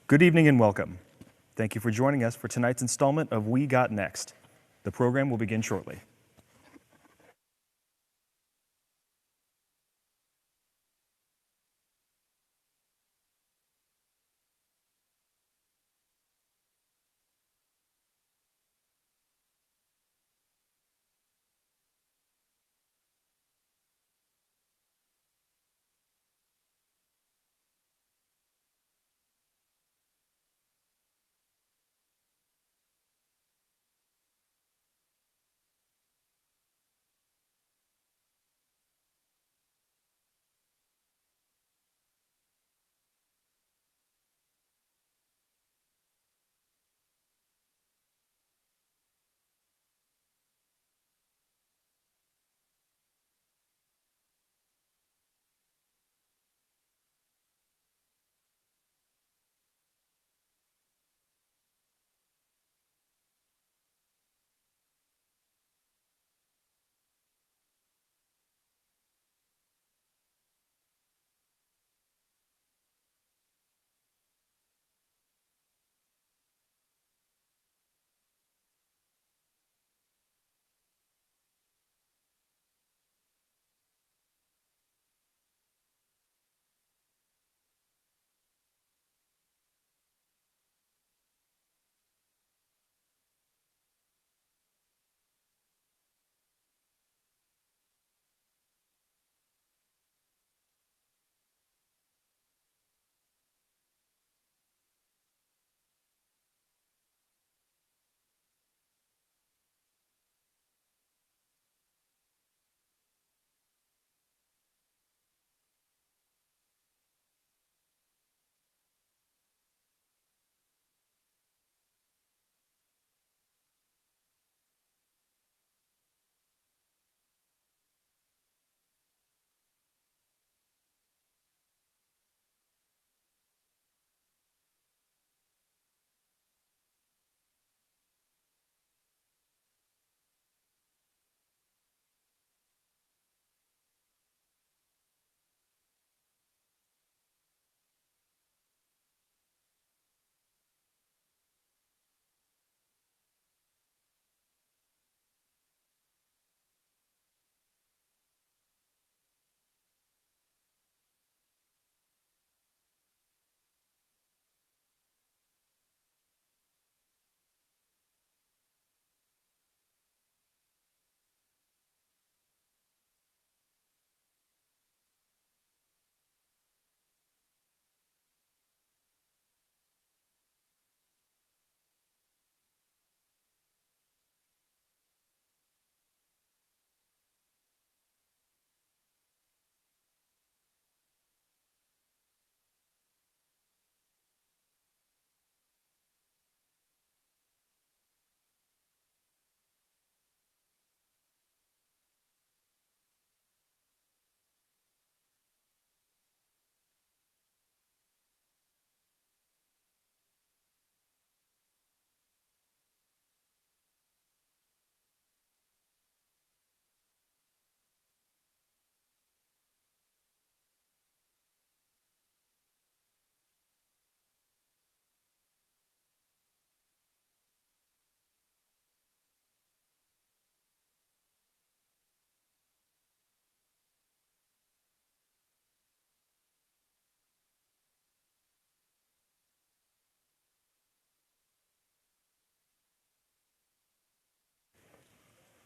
Good evening and welcome. Thank you for joining us for tonight's installment of We Got Next. The program will begin shortly.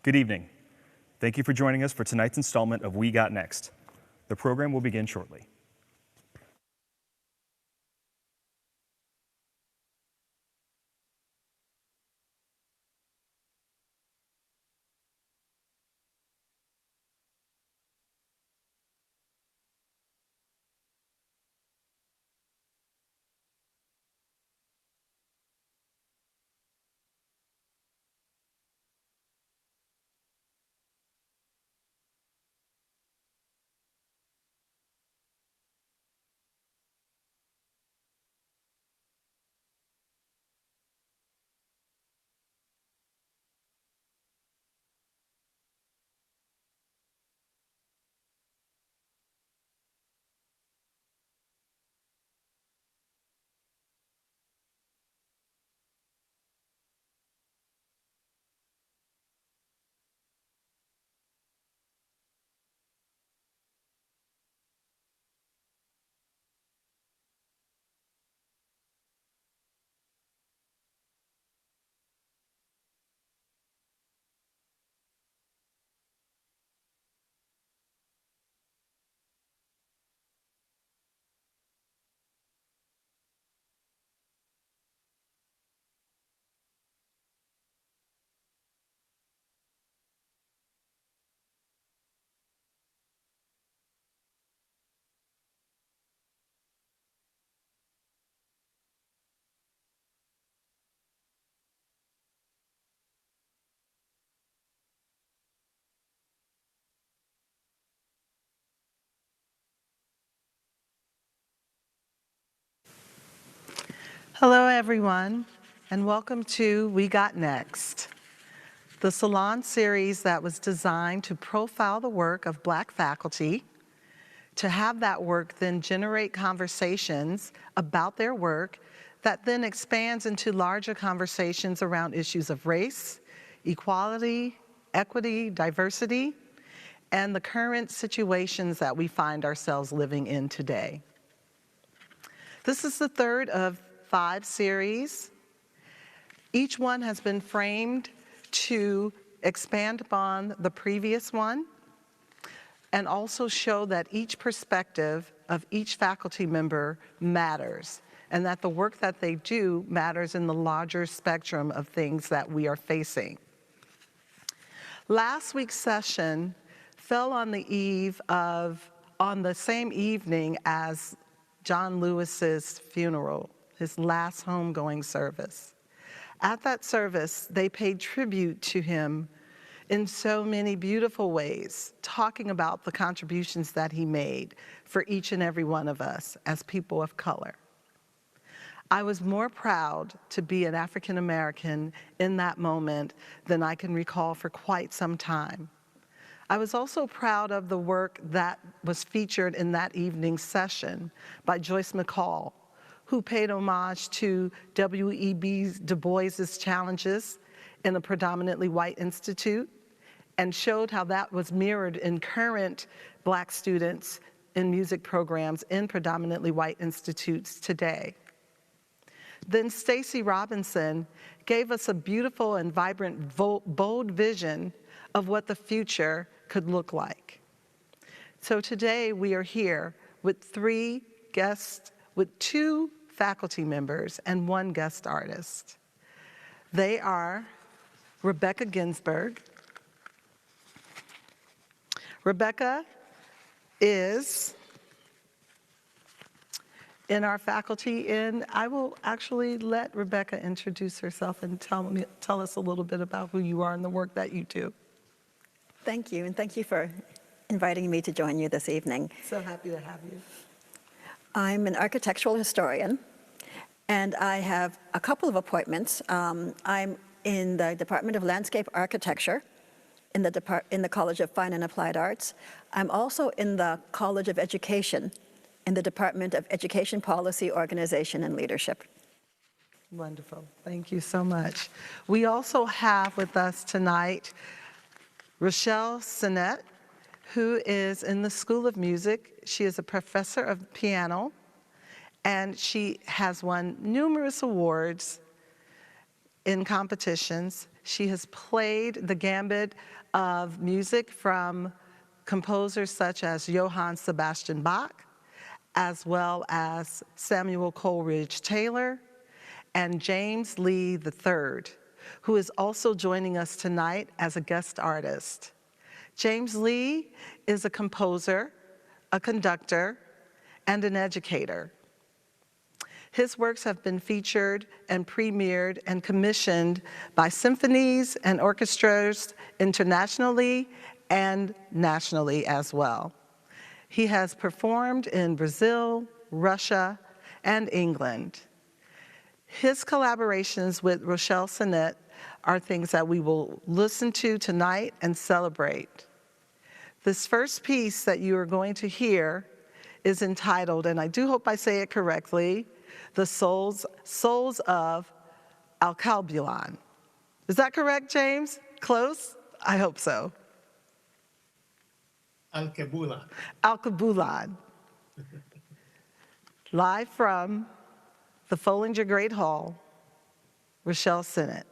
Good evening. Thank you for joining us for tonight's installment of We Got Next. The program will begin shortly. Hello, everyone, and welcome to We Got Next, the salon series that was designed to profile the work of Black faculty, to have that work then generate conversations about their work that then expands into larger conversations around issues of race, equality, equity, diversity, and the current situations that we find ourselves living in today. This is the third of 5 series. Each one has been framed to expand upon the previous one and also show that each perspective of each faculty member matters and that the work that they do matters in the larger spectrum of things that we are facing. Last week's session fell on the same evening as John Lewis's funeral, his last homegoing service. At that service, they paid tribute to him in so many beautiful ways, talking about the contributions that he made for each and every one of us as people of color. I was more proud to be an African American in that moment than I can recall for quite some time. I was also proud of the work that was featured in that evening's session by Joyce McCall, who paid homage to W.E.B. Du Bois's challenges in a predominantly white institute and showed how that was mirrored in current Black students in music programs in predominantly white institutes today. Then Stacey Robinson gave us a beautiful and vibrant, bold vision of what the future could look like. So today we are here with 3 guests, with 2 faculty members and 1 guest artist. They are Rebecca Ginsburg. Rebecca is in our faculty, and I will actually let Rebecca introduce herself and tell us a little bit about who you are and the work that you do. Thank you, and thank you for inviting me to join you this evening. So happy to have you. I'm an architectural historian, and I have a couple of appointments. I'm in the Department of Landscape Architecture in the College of Fine and Applied Arts. I'm also in the College of Education in the Department of Education Policy, Organization, and Leadership. Wonderful. Thank you so much. We also have with us tonight Rochelle Cenet, who is in the School of Music. She is a professor of piano, and she has won numerous awards in competitions. She has played the gambit of music from composers such as Johann Sebastian Bach, as well as Samuel Coleridge Taylor and James Lee III, who is also joining us tonight as a guest artist. James Lee is a composer, a conductor, and an educator. His works have been featured and premiered and commissioned by symphonies and orchestras internationally and nationally as well. He has performed in Brazil, Russia, and England. His collaborations with Rochelle Cenet are things that we will listen to tonight and celebrate. This first piece that you are going to hear is entitled, and I do hope I say it correctly, The Souls of Alkebulan. Is that correct, James? Close? I hope so. Alkebulan. Alkebulan. Live from the Follinger Great Hall, Rochelle Cenet.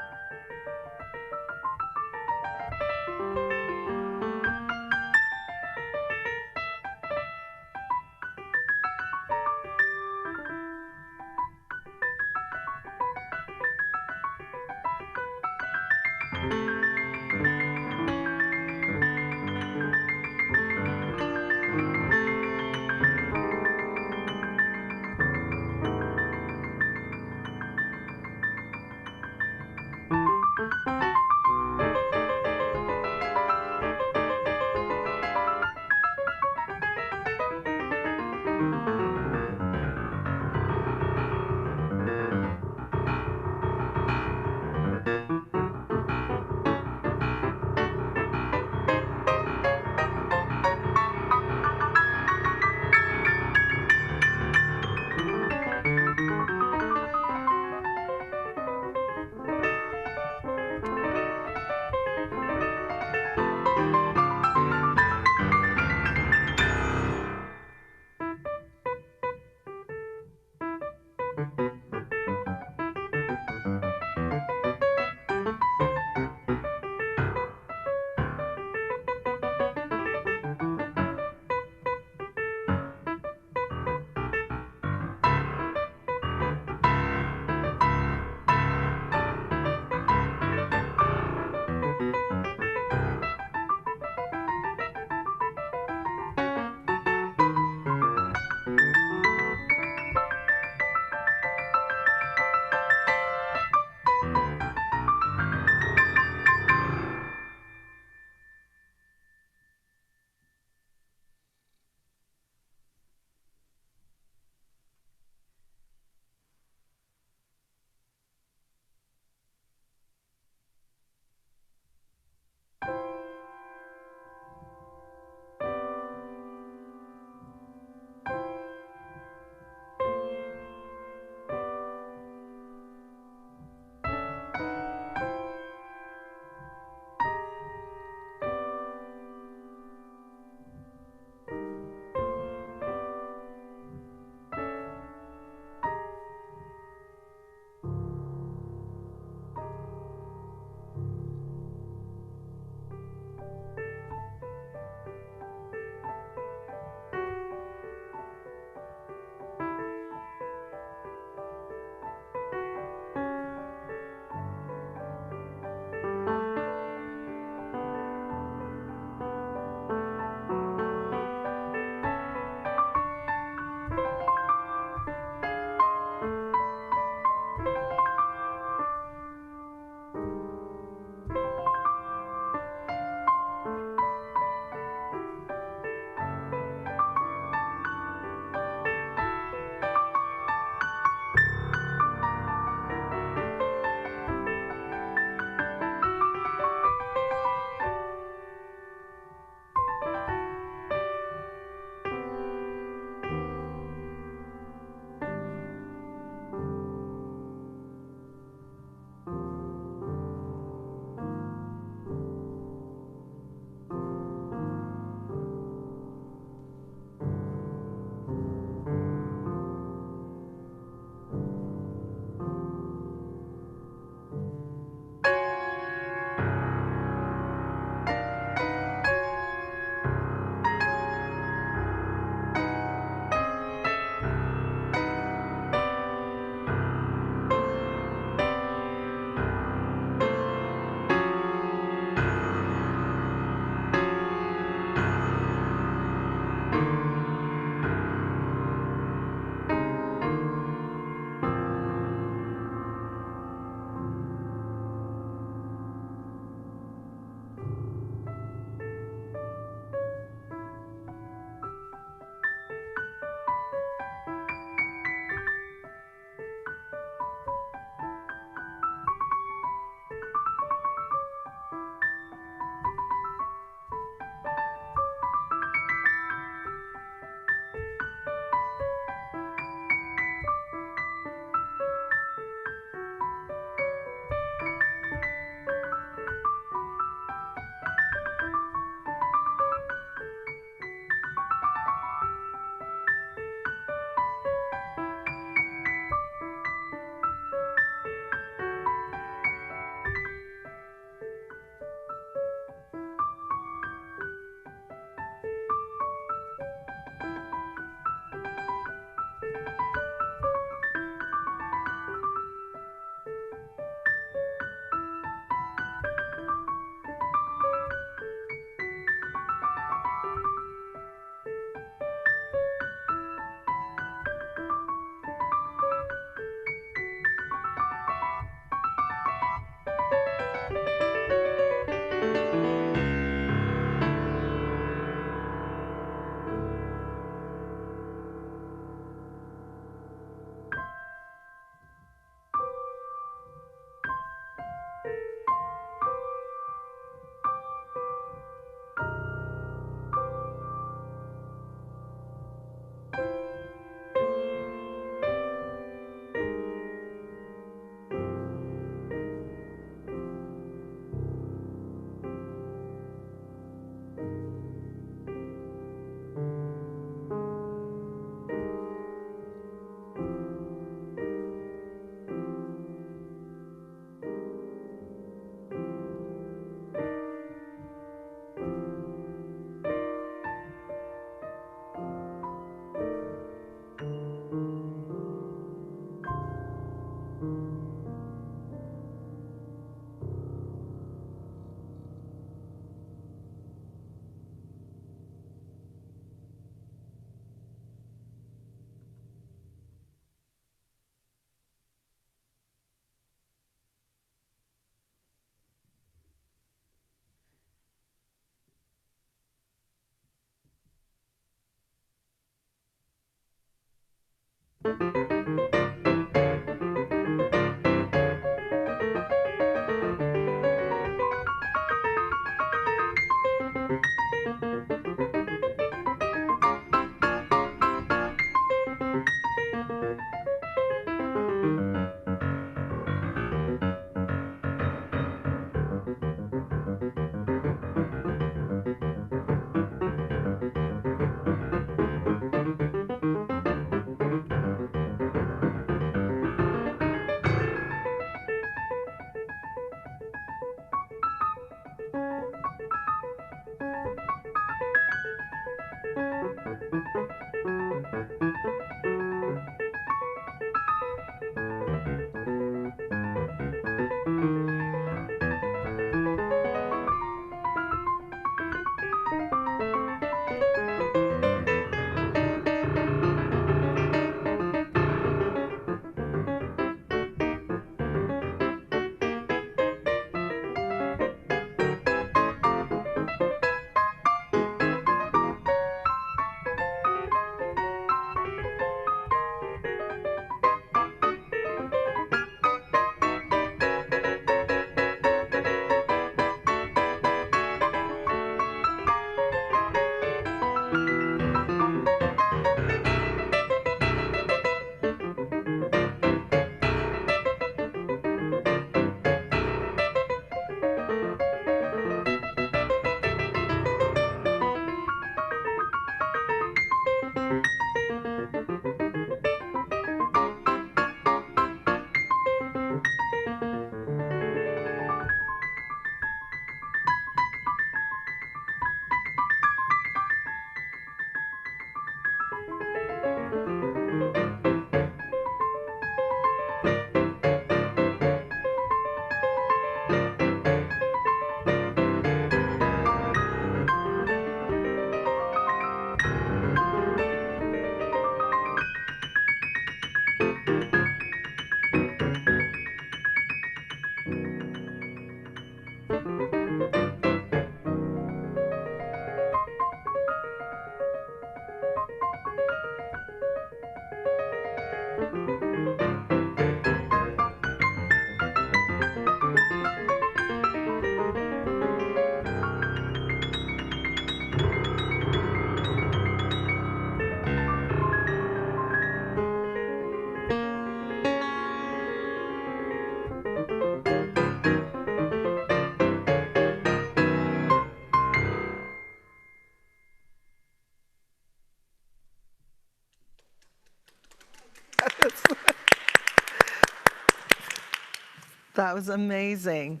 That was amazing.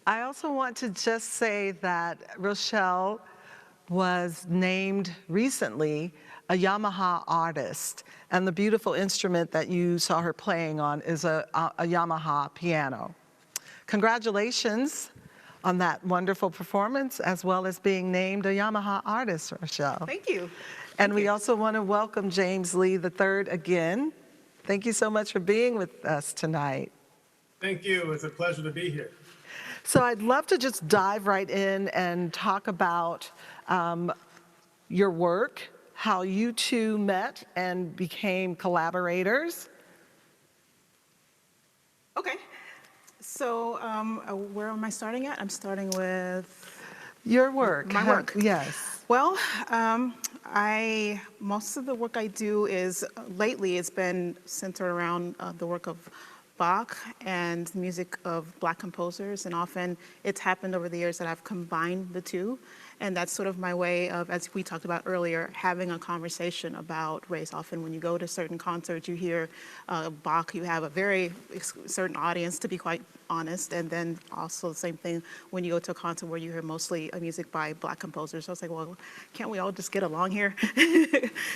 I also want to just say that Rochelle was named recently a Yamaha artist, and the beautiful instrument that you saw her playing on is a Yamaha piano. Congratulations on that wonderful performance, as well as being named a Yamaha artist, Rochelle. Thank you. And we also want to welcome James Lee III again. Thank you so much for being with us tonight. Thank you. It's a pleasure to be here. So I'd love to just dive right in and talk about your work, how you two met and became collaborators. Okay. So where am I starting at? I'm starting with Your work. my work. Yes. Well, most of the work I do is lately it's been centered around the work of Bach and music of Black composers, and often it's happened over the years that I've combined the two. And that's sort of my way of, as we talked about earlier, having a conversation about race. Often when you go to certain concerts, you hear Bach, you have a very certain audience, to be quite honest. And then also the same thing when you go to a concert where you hear mostly music by Black composers. So I was like, well, can't we all just get along here?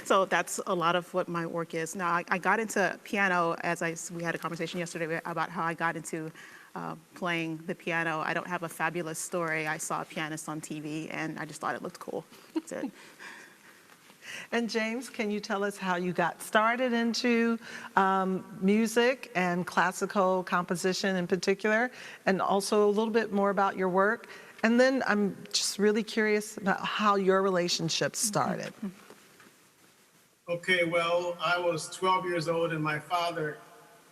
So that's a lot of what my work is. Now, I got into piano, we had a conversation yesterday about how I got into playing the piano. I don't have a fabulous story. I saw a pianist on TV and I just thought it looked cool. That's it. And James, can you tell us how you got started into music and classical composition in particular, and also a little bit more about your work? And then I'm just really curious about how your relationship started. Okay, well, I was 12 years old and my father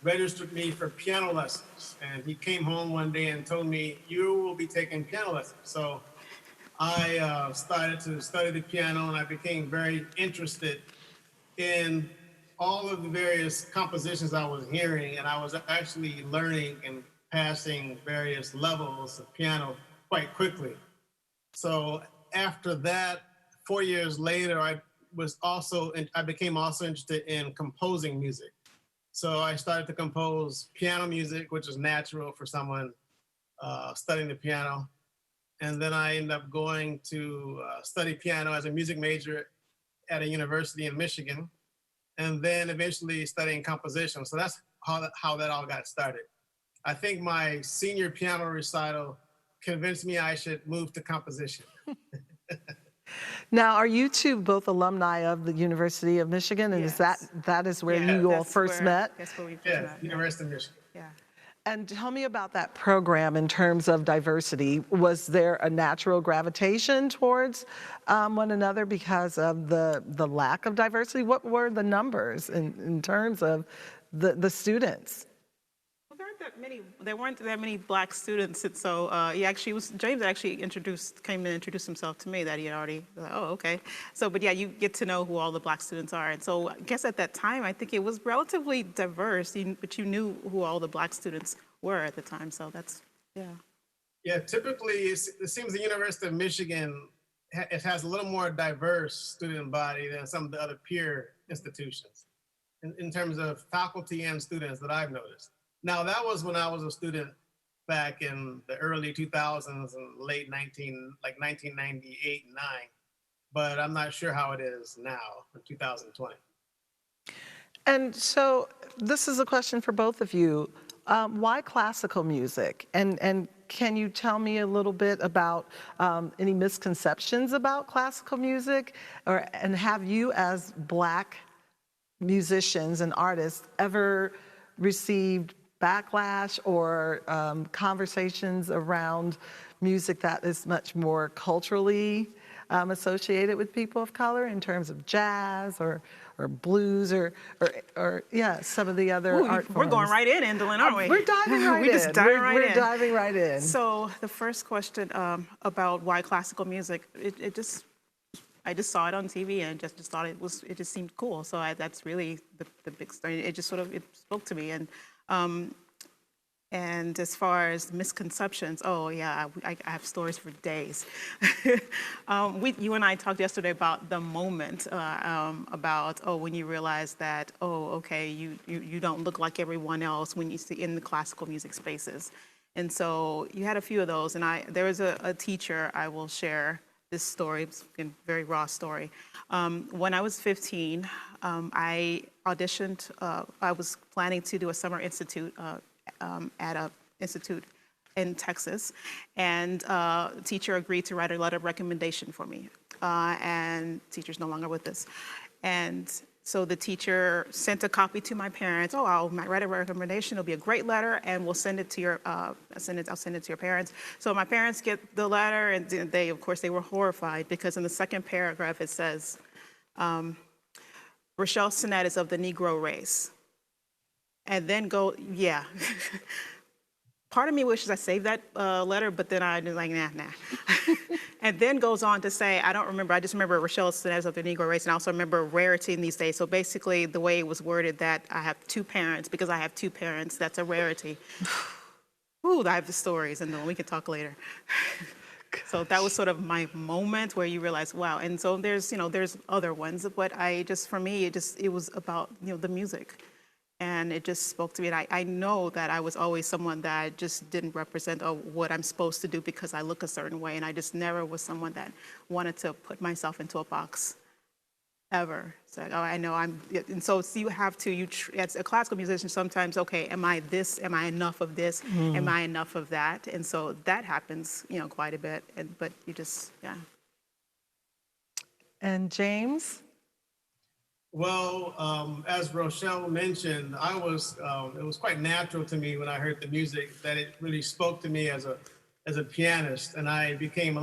registered me for piano lessons. And he came home one day and told me, you will be taking piano lessons. So I started to study the piano and I became very interested in all of the various compositions I was hearing. And I was actually learning and passing various levels of piano quite quickly. So after that, 4 years later, I became also interested in composing music. So I started to compose piano music, which is natural for someone studying the piano. And then I ended up going to study piano as a music major at a university in Michigan, and then eventually studying composition. So that's how that all got started. I think my senior piano recital convinced me I should move to composition. Now, are you two both alumni of the University of Michigan? And is Yes. that is where Yeah, you all That's first met? That's where we first Yes, met. Yeah. University of Michigan. Yeah. And tell me about that program in terms of diversity. Was there a natural gravitation towards one another because of the lack of diversity? What were the numbers in terms of the students? Well, there weren't that many black students, and so James actually came and introduced himself to me that he had already, like, oh, okay. So, but yeah, you get to know who all the black students are. And so I guess at that time, I think it was relatively diverse, but you knew who all the black students were at the time. So that's, yeah. Yeah, typically it seems the University of Michigan it has a little more diverse student body than some of the other peer institutions in terms of faculty and students that I've noticed. Now that was when I was a student back in the early 2000s and late 1998 and 9, but I'm not sure how it is now in 2020. And so this is a question for both of you. Why classical music? And can you tell me a little bit about any misconceptions about classical music? And have you, as Black musicians and artists, ever received backlash or conversations around music that is much more culturally associated with people of color in terms of jazz or blues or yeah, some of the other Ooh, art we're going forms? right in, Endalyn, aren't we? We're diving right We're in. just diving right We're in. diving right in. So the first question about why classical music, I just saw it on TV and just thought it just seemed cool. So that's really the big story. It just it spoke to me. And as far as misconceptions, oh yeah, I have stories for days. You and I talked yesterday about the moment, about when you realize that, okay, you don't look like everyone else when you see in the classical music spaces. And so you had a few of those, and there was a teacher, I will share this story, it's a very raw story. When I was 15, I auditioned, I was planning to do a summer institute at an institute in Texas, and the teacher agreed to write a letter of recommendation for me, and teacher's no longer with us. And so the teacher sent a copy to my parents. I'll write a recommendation. It'll be a great letter, and we'll send it to your. I'll send it to your parents. So my parents get the letter, and they, of course, they were horrified because in the second paragraph it says, Rochelle Cenet is of the Negro race, and then yeah. Part of me wishes I saved that letter, but then I was like, nah. And then goes on to say, I don't remember, I just remember Rochelle Cenet of the Negro race, and I also remember rarity in these days. So basically, the way it was worded that I have two parents, because I have two parents, that's a rarity. Ooh, I have the stories, and then we can talk later. So that was sort of my moment where you realize, wow. And so there's other ones, but for me, it was about, the music. And it just spoke to me. And I know that I was always someone that just didn't represent what I'm supposed to do because I look a certain way. And I just never was someone that wanted to put myself into a box ever. It's like, I know and so you have to, as a classical musician, sometimes, okay, am I this? Am I enough of this? Am I enough of that? And so that happens, quite a bit. But you just, yeah. And James? Well, as Rochelle mentioned, it was quite natural to me when I heard the music that it really spoke to me as a pianist, and I became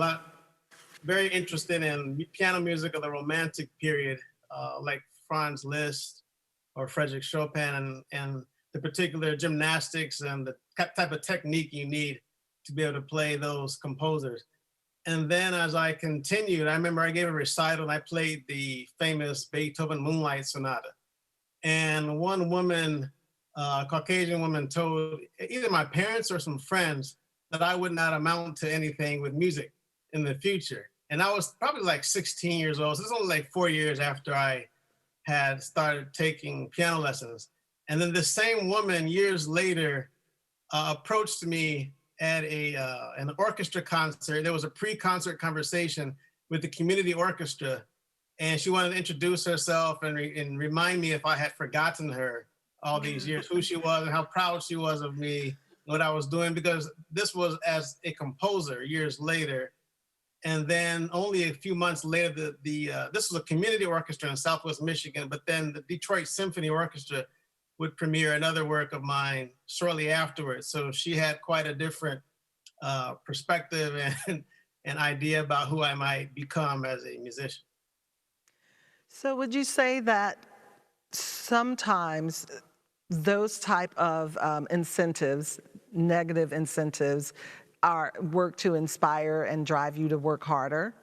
very interested in piano music of the Romantic period, like Franz Liszt or Frederick Chopin, and the particular gymnastics and the type of technique you need to be able to play those composers. And then as I continued, I remember I gave a recital and I played the famous Beethoven Moonlight Sonata. And one woman, a Caucasian woman, told either my parents or some friends that I would not amount to anything with music in the future. And I was probably like 16 years old. So this is only like 4 years after I had started taking piano lessons. And then the same woman years later approached me at an orchestra concert. There was a pre-concert conversation with the community orchestra, and she wanted to introduce herself and remind me if I had forgotten her all these years, who she was and how proud she was of me, what I was doing, because this was as a composer years later. And then only a few months later, this was a community orchestra in Southwest Michigan, but then the Detroit Symphony Orchestra would premiere another work of mine shortly afterwards. So she had quite a different perspective and idea about who I might become as a musician. So would you say that sometimes those type of incentives, negative incentives, work to inspire and drive you to work harder?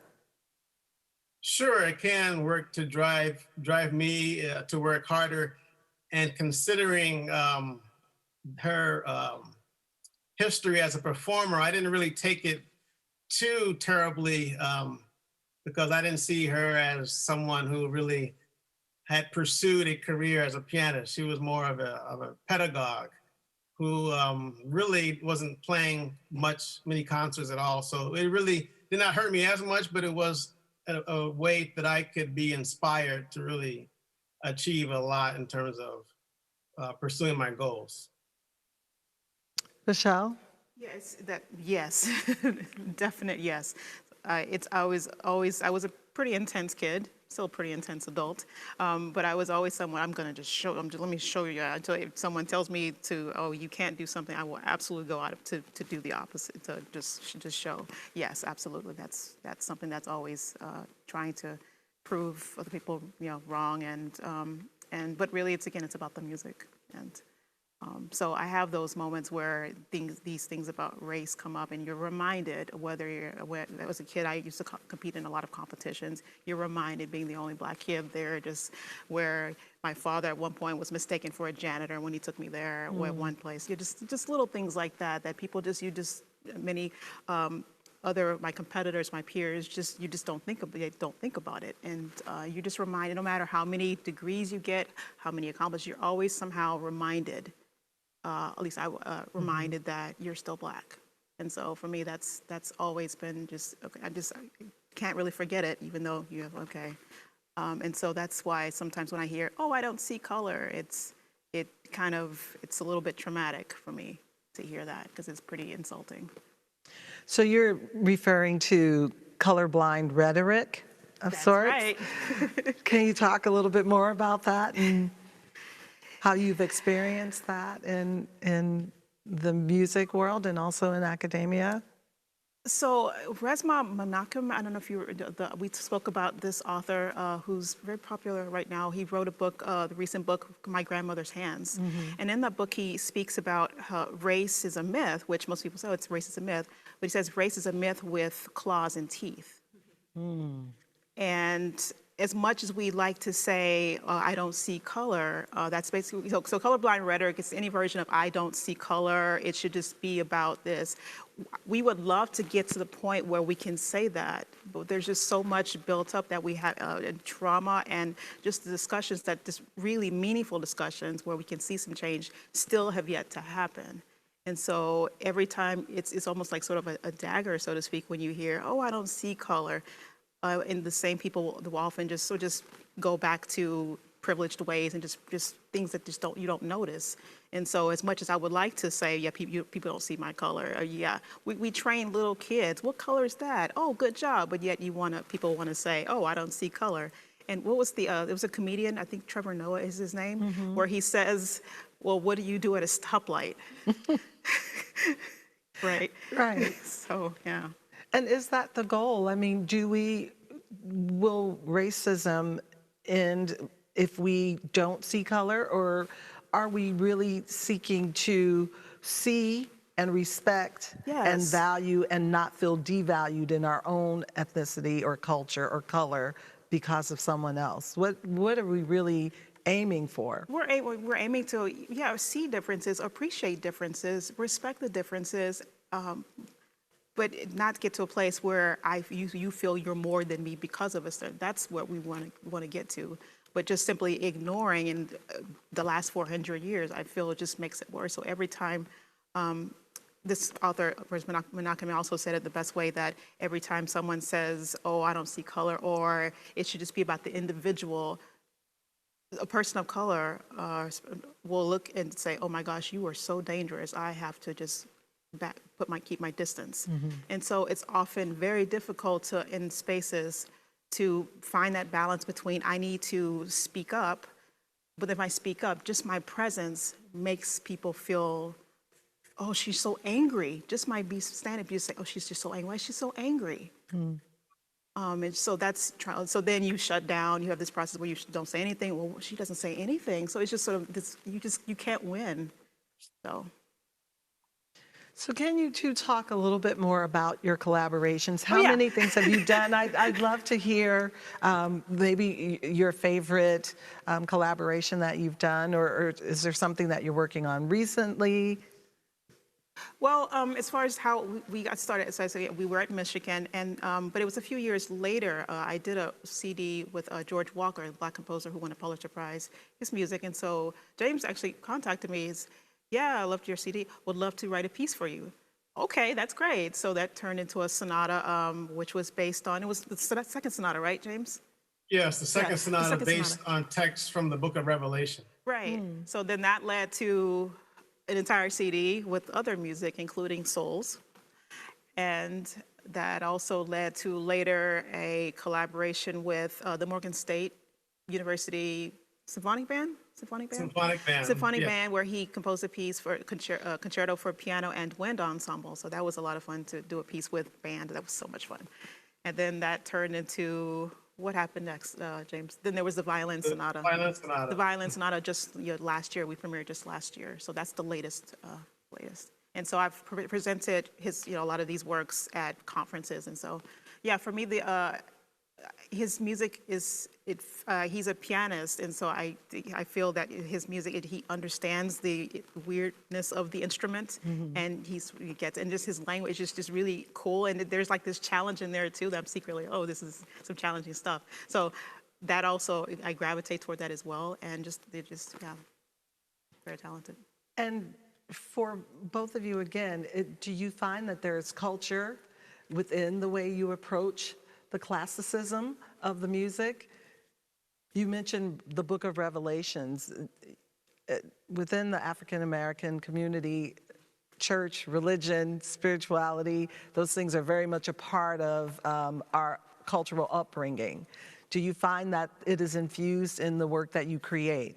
Sure, it can work to drive me to work harder. And considering her history as a performer, I didn't really take it too terribly because I didn't see her as someone who really had pursued a career as a pianist. She was more of a pedagogue who really wasn't playing many concerts at all. So it really did not hurt me as much, but it was a way that I could be inspired to really achieve a lot in terms of pursuing my goals. Michelle? Yes, definite yes. I was a pretty intense kid, still a pretty intense adult, but I was always someone, I'm gonna just show, let me show you. Until if someone tells me oh, you can't do something, I will absolutely go out to do the opposite, to just show. Yes, absolutely. That's something that's always trying to prove other people, wrong, but really it's about the music. And so I have those moments where these things about race come up, and you're reminded, as a kid, I used to compete in a lot of competitions. You're reminded, being the only Black kid there, just where my father at one point was mistaken for a janitor when he took me there at one place. Just little things like that people many my competitors, my peers, you just don't think about it. And you're just reminded, no matter how many degrees you get, how many accomplishments, you're always somehow reminded, at least I reminded that you're still Black. And so for me, that's always been okay, I can't really forget it, even though you have, okay. And so that's why sometimes when I hear, oh, I don't see color, it's a little bit traumatic for me to hear that, because it's pretty insulting. So you're referring to colorblind rhetoric of sorts? Right. Can you talk a little bit more about that and how you've experienced that in the music world and also in academia? So Resmaa Menakem, I don't know if we spoke about this author who's very popular right now. He wrote a book, the recent book, My Grandmother's Hands. And in that book, he speaks about how race is a myth, which most people say race is a myth, but he says race is a myth with claws and teeth. And as much as we like to say, I don't see color, that's basically, so colorblind rhetoric is any version of I don't see color, it should just be about this. We would love to get to the point where we can say that, but there's just so much built up that we have trauma, and just the discussions that just really meaningful discussions where we can see some change still have yet to happen. And so every time it's almost like sort of a dagger, so to speak, when you hear, oh, I don't see color. And the same people will often just go back to privileged ways and just things that you don't notice. And so as much as I would like to say, yeah, people don't see my color, or yeah, we train little kids, what color is that? Oh, good job. But yet people want to say, oh, I don't see color. And what was there was a comedian, I think Trevor Noah is his name, where he says, well, what do you do at a stoplight? Right. Right. So, yeah. And is that the goal? I mean, will racism end if we don't see color, or are we really seeking to see and respect and Yes. value and not feel devalued in our own ethnicity or culture or color because of someone else? What are we really aiming for? We're aiming to, yeah, see differences, appreciate differences, respect the differences, but not get to a place where you feel you're more than me because of us. That's what we want to get to. But just simply ignoring in the last 400 years, I feel it just makes it worse. So every time, this author, Menachem, also said it the best way, that every time someone says, oh, I don't see color, or it should just be about the individual, a person of color will look and say, oh my gosh, you are so dangerous. I have to just keep my distance. And so it's often very difficult in spaces to find that balance between I need to speak up, but if I speak up, just my presence makes people feel, oh, she's so angry. Just might be standing up, you say, oh, she's just so angry. Why is she so angry? And so so then you shut down. You have this process where you don't say anything. Well, she doesn't say anything. So it's just sort of this, you can't win. So can you two talk a little bit more about your collaborations? How yeah. many things have you done? I'd love to hear maybe your favorite collaboration that you've done, or is there something that you're working on recently? Well, as far as how we got started, as I said, we were at Michigan, and but it was a few years later. I did a CD with George Walker, a Black composer who won a Pulitzer Prize, his music, and so James actually contacted me. Yeah, I loved your CD. Would love to write a piece for you. Okay, that's great. So that turned into a sonata, which was based on, it was the second sonata, right, James? Yes, the second the sonata second based sonata. on text from the book of Revelation. Right. So then that led to an entire CD with other music, including Souls. And that also led to later a collaboration with the Morgan State University Symphonic Band? Symphonic Yeah. Band, where he composed a piece for concerto for piano and wind ensemble. So that was a lot of fun to do a piece with band. That was so much fun. And then that turned into, what happened next, James? Then there was the Violin Sonata. Violin Sonata. The Violin Sonata just last year, we premiered just last year. So that's the latest. And so I've presented a lot of these works at conferences. And so, yeah, for me, his music is, he's a pianist, and so I feel that his music, he understands the weirdness of the instrument, and he gets, and just his language is just really cool, and there's like this challenge in there too that I'm secretly, oh, this is some challenging stuff. So that also, I gravitate toward that as well, and they're just, yeah, very talented. And for both of you, again, do you find that there's culture within the way you approach the classicism of the music? You mentioned the Book of Revelations. Within the African American community, church, religion, spirituality, those things are very much a part of our cultural upbringing. Do you find that it is infused in the work that you create?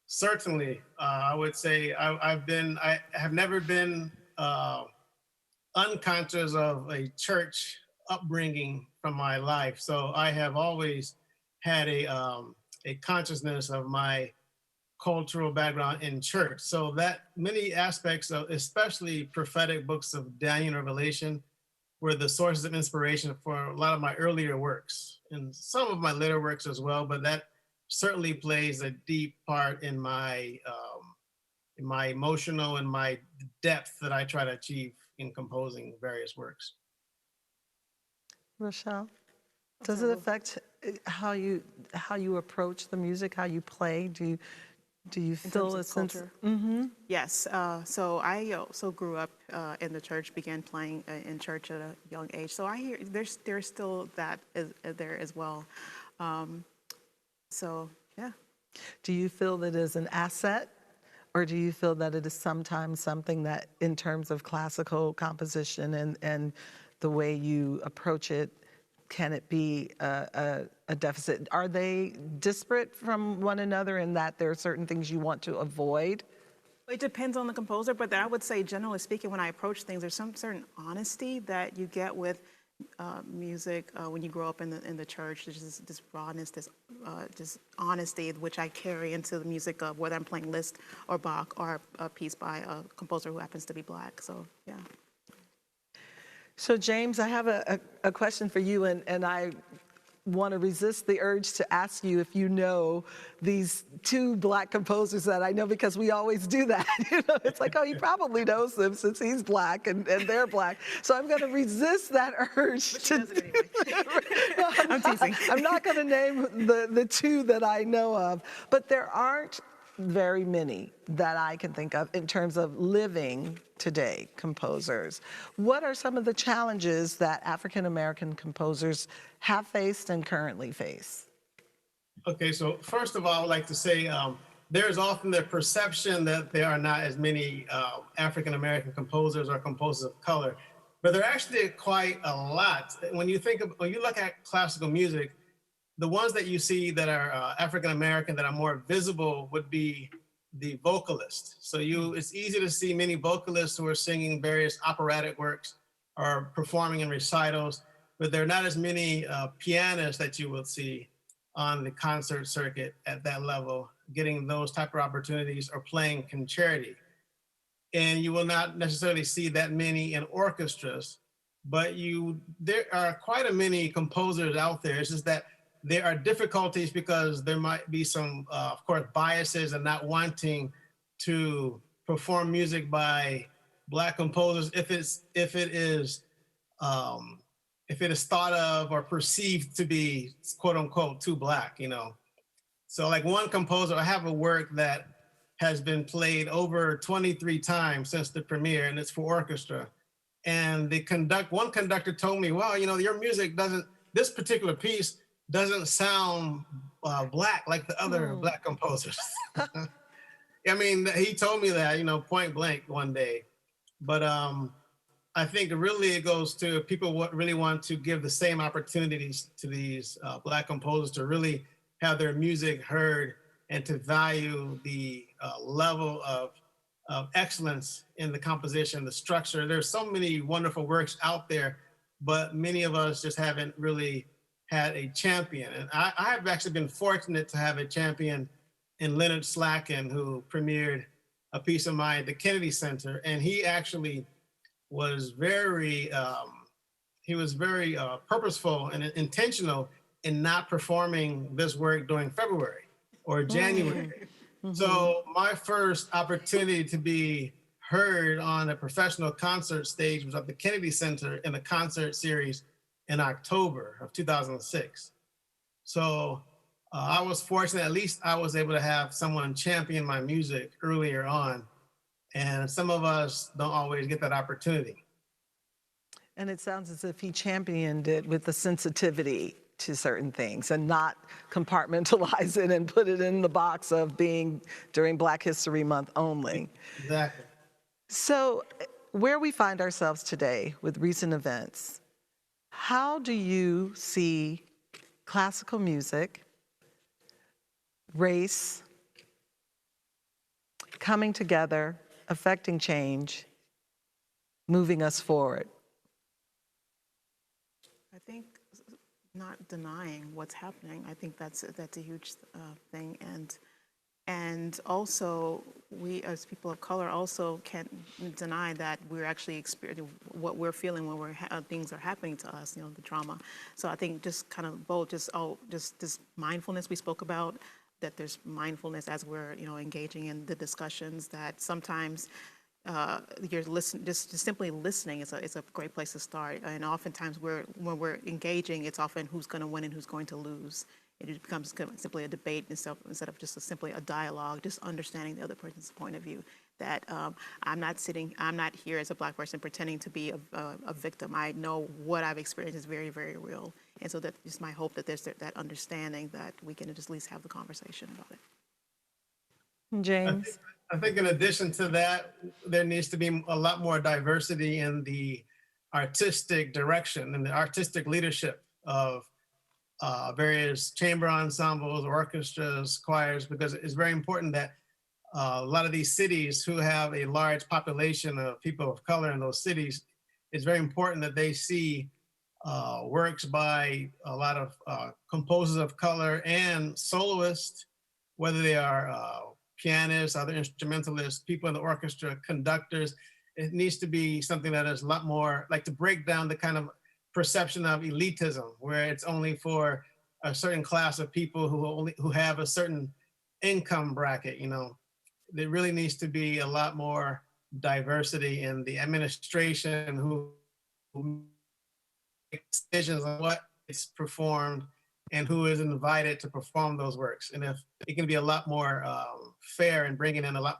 Certainly, I would say I have never been unconscious of a church upbringing from my life. So I have always had a consciousness of my cultural background in church. So that many aspects of, especially prophetic books of Daniel and Revelation, were the sources of inspiration for a lot of my earlier works and some of my later works as well. But that certainly plays a deep part in my emotional and my depth that I try to achieve in composing various works. Rochelle, does it affect how you approach the music, how you play? Do you feel a sense? Culture? Yes. So I also grew up in the church, began playing in church at a young age. So I hear there's still that there as well. So yeah. Do you feel that it is an asset, or do you feel that it is sometimes something that, in terms of classical composition and the way you approach it, can it be a deficit? Are they disparate from one another in that there are certain things you want to avoid? It depends on the composer, but I would say, generally speaking, when I approach things, there's some certain honesty that you get with music when you grow up in the church. There's this rawness, this just honesty, which I carry into the music of whether I'm playing Liszt or Bach or a piece by a composer who happens to be Black. So, yeah. So James, I have a question for you, and I want to resist the urge to ask you if you know these two Black composers that I know, because we always do that. It's like, oh, he probably knows them since he's Black and they're Black. So I'm going to resist that urge. I'm teasing. I'm not going to name the two that I know of, but there aren't very many that I can think of in terms of living today composers. What are some of the challenges that African American composers have faced and currently face? Okay, so first of all, I would like to say there's often the perception that there are not as many African American composers or composers of color, but there are actually quite a lot. When you look at classical music, the ones that you see that are African American that are more visible would be the vocalist. So it's easy to see many vocalists who are singing various operatic works or performing in recitals, but there are not as many pianists that you will see on the concert circuit at that level, getting those type of opportunities or playing concerti. And you will not necessarily see that many in orchestras, but there are quite a many composers out there. It's just that there are difficulties because there might be some, of course, biases and not wanting to perform music by Black composers if it is thought of or perceived to be quote unquote too Black, So like one composer, I have a work that has been played over 23 times since the premiere, and it's for orchestra. And one conductor told me, well, your music this particular piece doesn't sound Black like the other Black composers. I mean, he told me that, point blank one day. But I think really it goes to people really want to give the same opportunities to these Black composers to really have their music heard and to value the level of excellence in the composition, the structure. There's so many wonderful works out there, but many of us just haven't really had a champion. And I have actually been fortunate to have a champion in Leonard Slacken, who premiered a piece of mine at the Kennedy Center. And he actually was very purposeful and intentional in not performing this work during February or January. Mm-hmm. So my first opportunity to be heard on a professional concert stage was at the Kennedy Center in a concert series in October of 2006. So I was fortunate, at least I was able to have someone champion my music earlier on. And some of us don't always get that opportunity. And it sounds as if he championed it with the sensitivity to certain things and not compartmentalize it and put it in the box of being during Black History Month only. Exactly. So where we find ourselves today with recent events, how do you see classical music, race, coming together, affecting change, moving us forward? I think not denying what's happening. I think that's a huge thing, and also we as people of color also can't deny that we're actually experiencing what we're feeling when things are happening to us. The trauma. So I think just kind of both, just this mindfulness we spoke about. That there's mindfulness as we're engaging in the discussions. That sometimes. You're just simply listening is a great place to start. And oftentimes when we're engaging, it's often who's going to win and who's going to lose. It becomes simply a debate instead of just simply a dialogue, just understanding the other person's point of view. That I'm not here as a Black person pretending to be a victim. I know what I've experienced is very, very real. And so that's just my hope that there's that understanding that we can just at least have the conversation about it. James? I think in addition to that, there needs to be a lot more diversity in the artistic direction and the artistic leadership of various chamber ensembles, orchestras, choirs, because it's very important that a lot of these cities who have a large population of people of color in those cities, it's very important that they see works by a lot of composers of color and soloists, whether they are pianists, other instrumentalists, people in the orchestra, conductors. It needs to be something that is a lot more like to break down the kind of perception of elitism, where it's only for a certain class of people who have a certain income bracket. You know, there really needs to be a lot more diversity in the administration who decisions on what is performed and who is invited to perform those works. And if it can be a lot more fair and bringing in a lot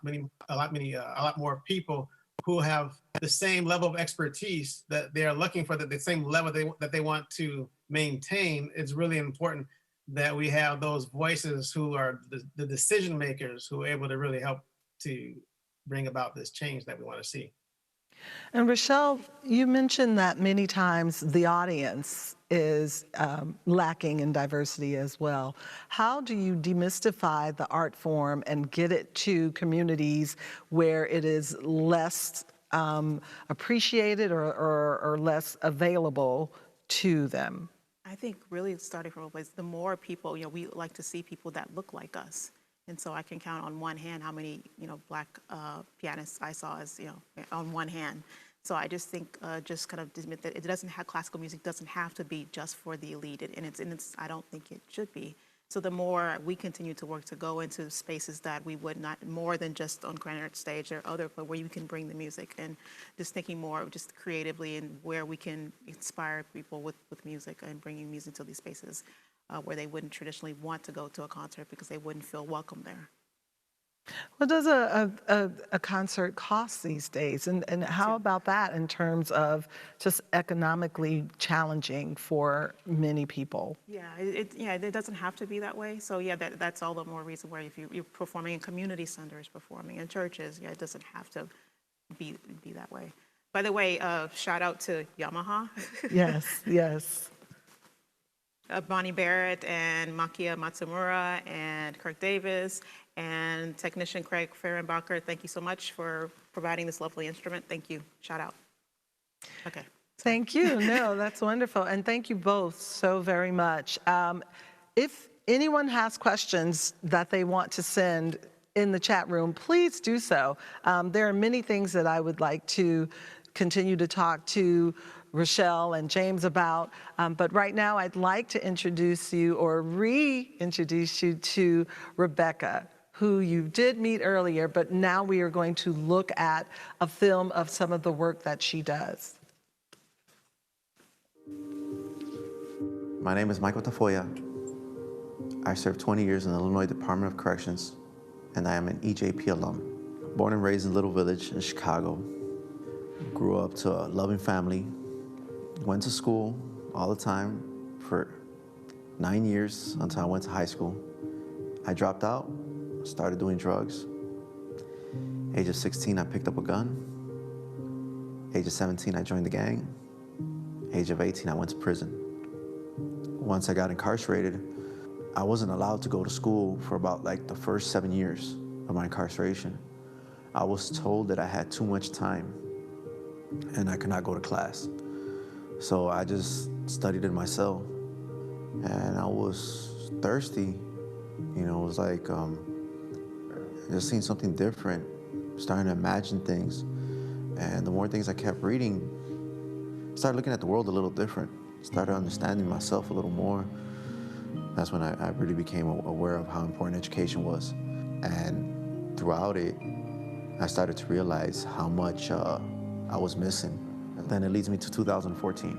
more people who have the same level of expertise that they are looking for, the same level that they want to maintain, it's really important that we have those voices who are the decision makers who are able to really help to bring about this change that we want to see. And Rochelle, you mentioned that many times the audience is lacking in diversity as well. How do you demystify the art form and get it to communities where it is less appreciated or less available to them? I think really starting from a place, the more people, we like to see people that look like us. And so I can count on one hand how many, Black pianists I saw as, on one hand. So I just think just kind of admit that it doesn't have, classical music doesn't have to be just for the elite. And it's I don't think it should be. So the more we continue to work to go into spaces that we would not, more than just on Granite Stage or other, but where you can bring the music and just thinking more just creatively and where we can inspire people with music and bringing music to these spaces where they wouldn't traditionally want to go to a concert because they wouldn't feel welcome there. What does a concert cost these days? And how about that in terms of just economically challenging for many people? Yeah, it doesn't have to be that way. So yeah, that's all the more reason why if you're performing in community centers, performing in churches, it doesn't have to be that way. By the way, shout out to Yamaha. Yes, yes. Bonnie Barrett and Makia Matsumura and Kirk Davis and technician Craig Fehrenbacher. Thank you so much for providing this lovely instrument. Thank you. Shout out. Okay. Thank you. No, that's wonderful. And thank you both so very much. If anyone has questions that they want to send in the chat room, please do so. There are many things that I would like to continue to talk to Rochelle and James about, but right now I'd like to introduce you or reintroduce you to Rebecca, who you did meet earlier, but now we are going to look at a film of some of the work that she does. My name is Michael Tafoya. I served 20 years in the Illinois Department of Corrections, and I am an EJP alum. Born and raised in Little Village in Chicago. Grew up to a loving family. Went to school all the time for 9 years until I went to high school. I dropped out, started doing drugs. Age of 16, I picked up a gun. Age of 17, I joined the gang. Age of 18, I went to prison. Once I got incarcerated, I wasn't allowed to go to school for about like the first 7 years of my incarceration. I was told that I had too much time and I could not go to class. So I just studied in my cell, and I was thirsty. It was like just seeing something different, starting to imagine things. And the more things I kept reading, I started looking at the world a little different, started understanding myself a little more. That's when I really became aware of how important education was. And throughout it, I started to realize how much I was missing. And then it leads me to 2014,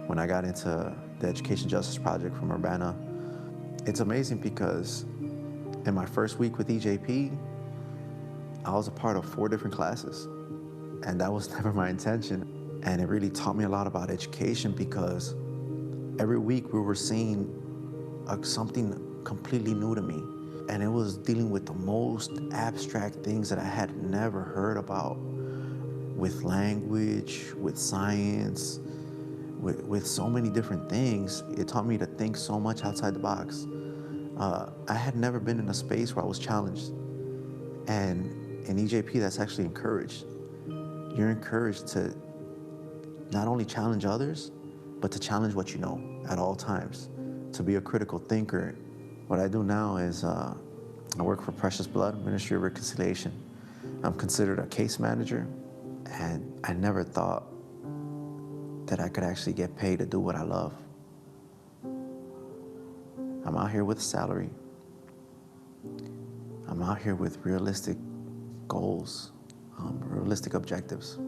when I got into the Education Justice Project from Urbana. It's amazing because in my first week with EJP, I was a part of 4 different classes, and that was never my intention. And it really taught me a lot about education because every week we were seeing something completely new to me. And it was dealing with the most abstract things that I had never heard about, with language, with science, with so many different things. It taught me to think so much outside the box. I had never been in a space where I was challenged. And in EJP, that's actually encouraged. You're encouraged to not only challenge others, but to challenge what you know at all times, to be a critical thinker. What I do now is I work for Precious Blood, Ministry of Reconciliation. I'm considered a case manager, and I never thought that I could actually get paid to do what I love. I'm out here with a salary. I'm out here with realistic goals, realistic objectives.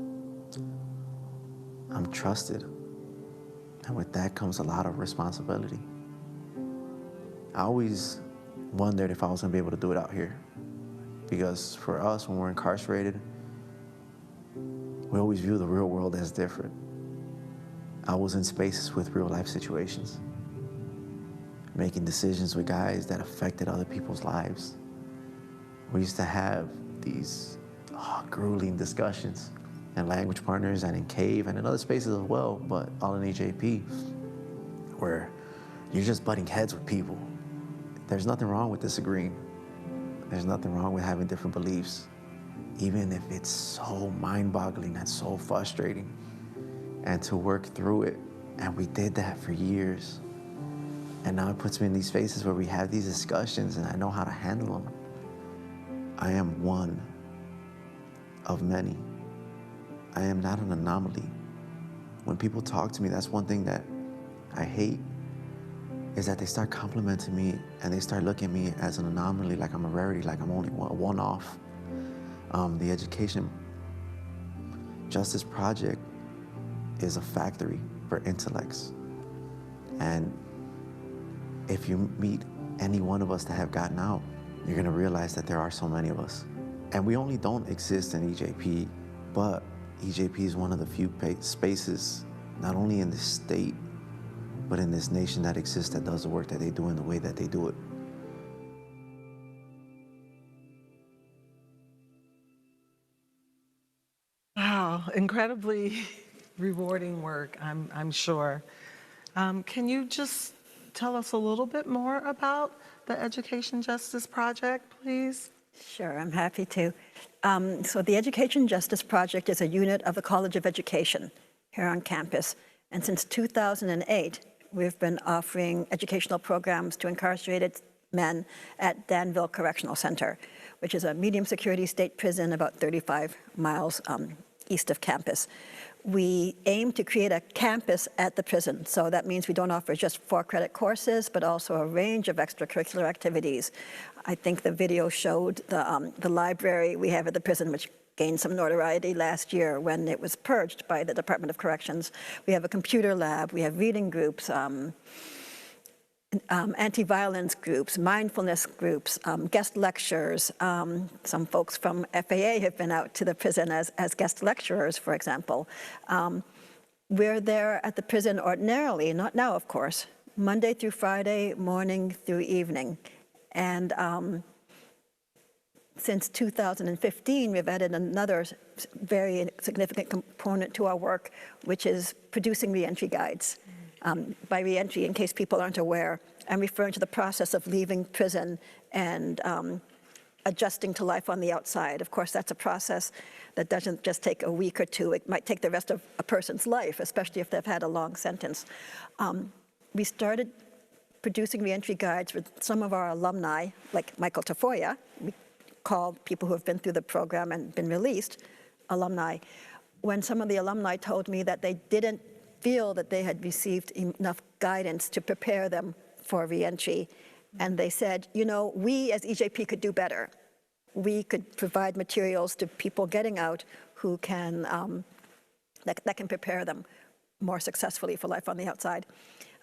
I'm trusted, and with that comes a lot of responsibility. I always wondered if I was gonna be able to do it out here, because for us, when we're incarcerated, we always view the real world as different. I was in spaces with real life situations, making decisions with guys that affected other people's lives. We used to have these grueling discussions and language partners and in Cave and in other spaces as well, but all in EJP, where you're just butting heads with people. There's nothing wrong with disagreeing. There's nothing wrong with having different beliefs, even if it's so mind-boggling and so frustrating, and to work through it. And we did that for years. And now it puts me in these spaces where we have these discussions and I know how to handle them. I am one of many. I am not an anomaly. When people talk to me, that's one thing that I hate, is that they start complimenting me and they start looking at me as an anomaly, like I'm a rarity, like I'm only a one-off. The Education Justice Project is a factory for intellects. And if you meet any one of us that have gotten out, you're gonna realize that there are so many of us. And we only don't exist in EJP, but EJP is one of the few spaces, not only in this state, but in this nation that exists that does the work that they do in the way that they do it. Wow, incredibly rewarding work, I'm sure. Can you just tell us a little bit more about the Education Justice Project, please? Sure, I'm happy to. So the Education Justice Project is a unit of the College of Education here on campus. And since 2008, we've been offering educational programs to incarcerated men at Danville Correctional Center, which is a medium security state prison about 35 miles east of campus. We aim to create a campus at the prison. So that means we don't offer just 4-credit courses, but also a range of extracurricular activities. I think the video showed the library we have at the prison, which gained some notoriety last year when it was purged by the Department of Corrections. We have a computer lab, we have reading groups, anti-violence groups, mindfulness groups, guest lectures. Some folks from FAA have been out to the prison as guest lecturers, for example. We're there at the prison ordinarily, not now, of course, Monday through Friday, morning through evening. And since 2015, we've added another very significant component to our work, which is producing reentry guides. By reentry, in case people aren't aware, I'm referring to the process of leaving prison and adjusting to life on the outside. Of course, that's a process that doesn't just take a week or two. It might take the rest of a person's life, especially if they've had a long sentence. We started producing reentry guides with some of our alumni, like Michael Tafoya. We call people who have been through the program and been released alumni. When some of the alumni told me that they didn't feel that they had received enough guidance to prepare them for reentry. And they said, you know, we as EJP could do better. We could provide materials to people getting out who can, that can prepare them more successfully for life on the outside.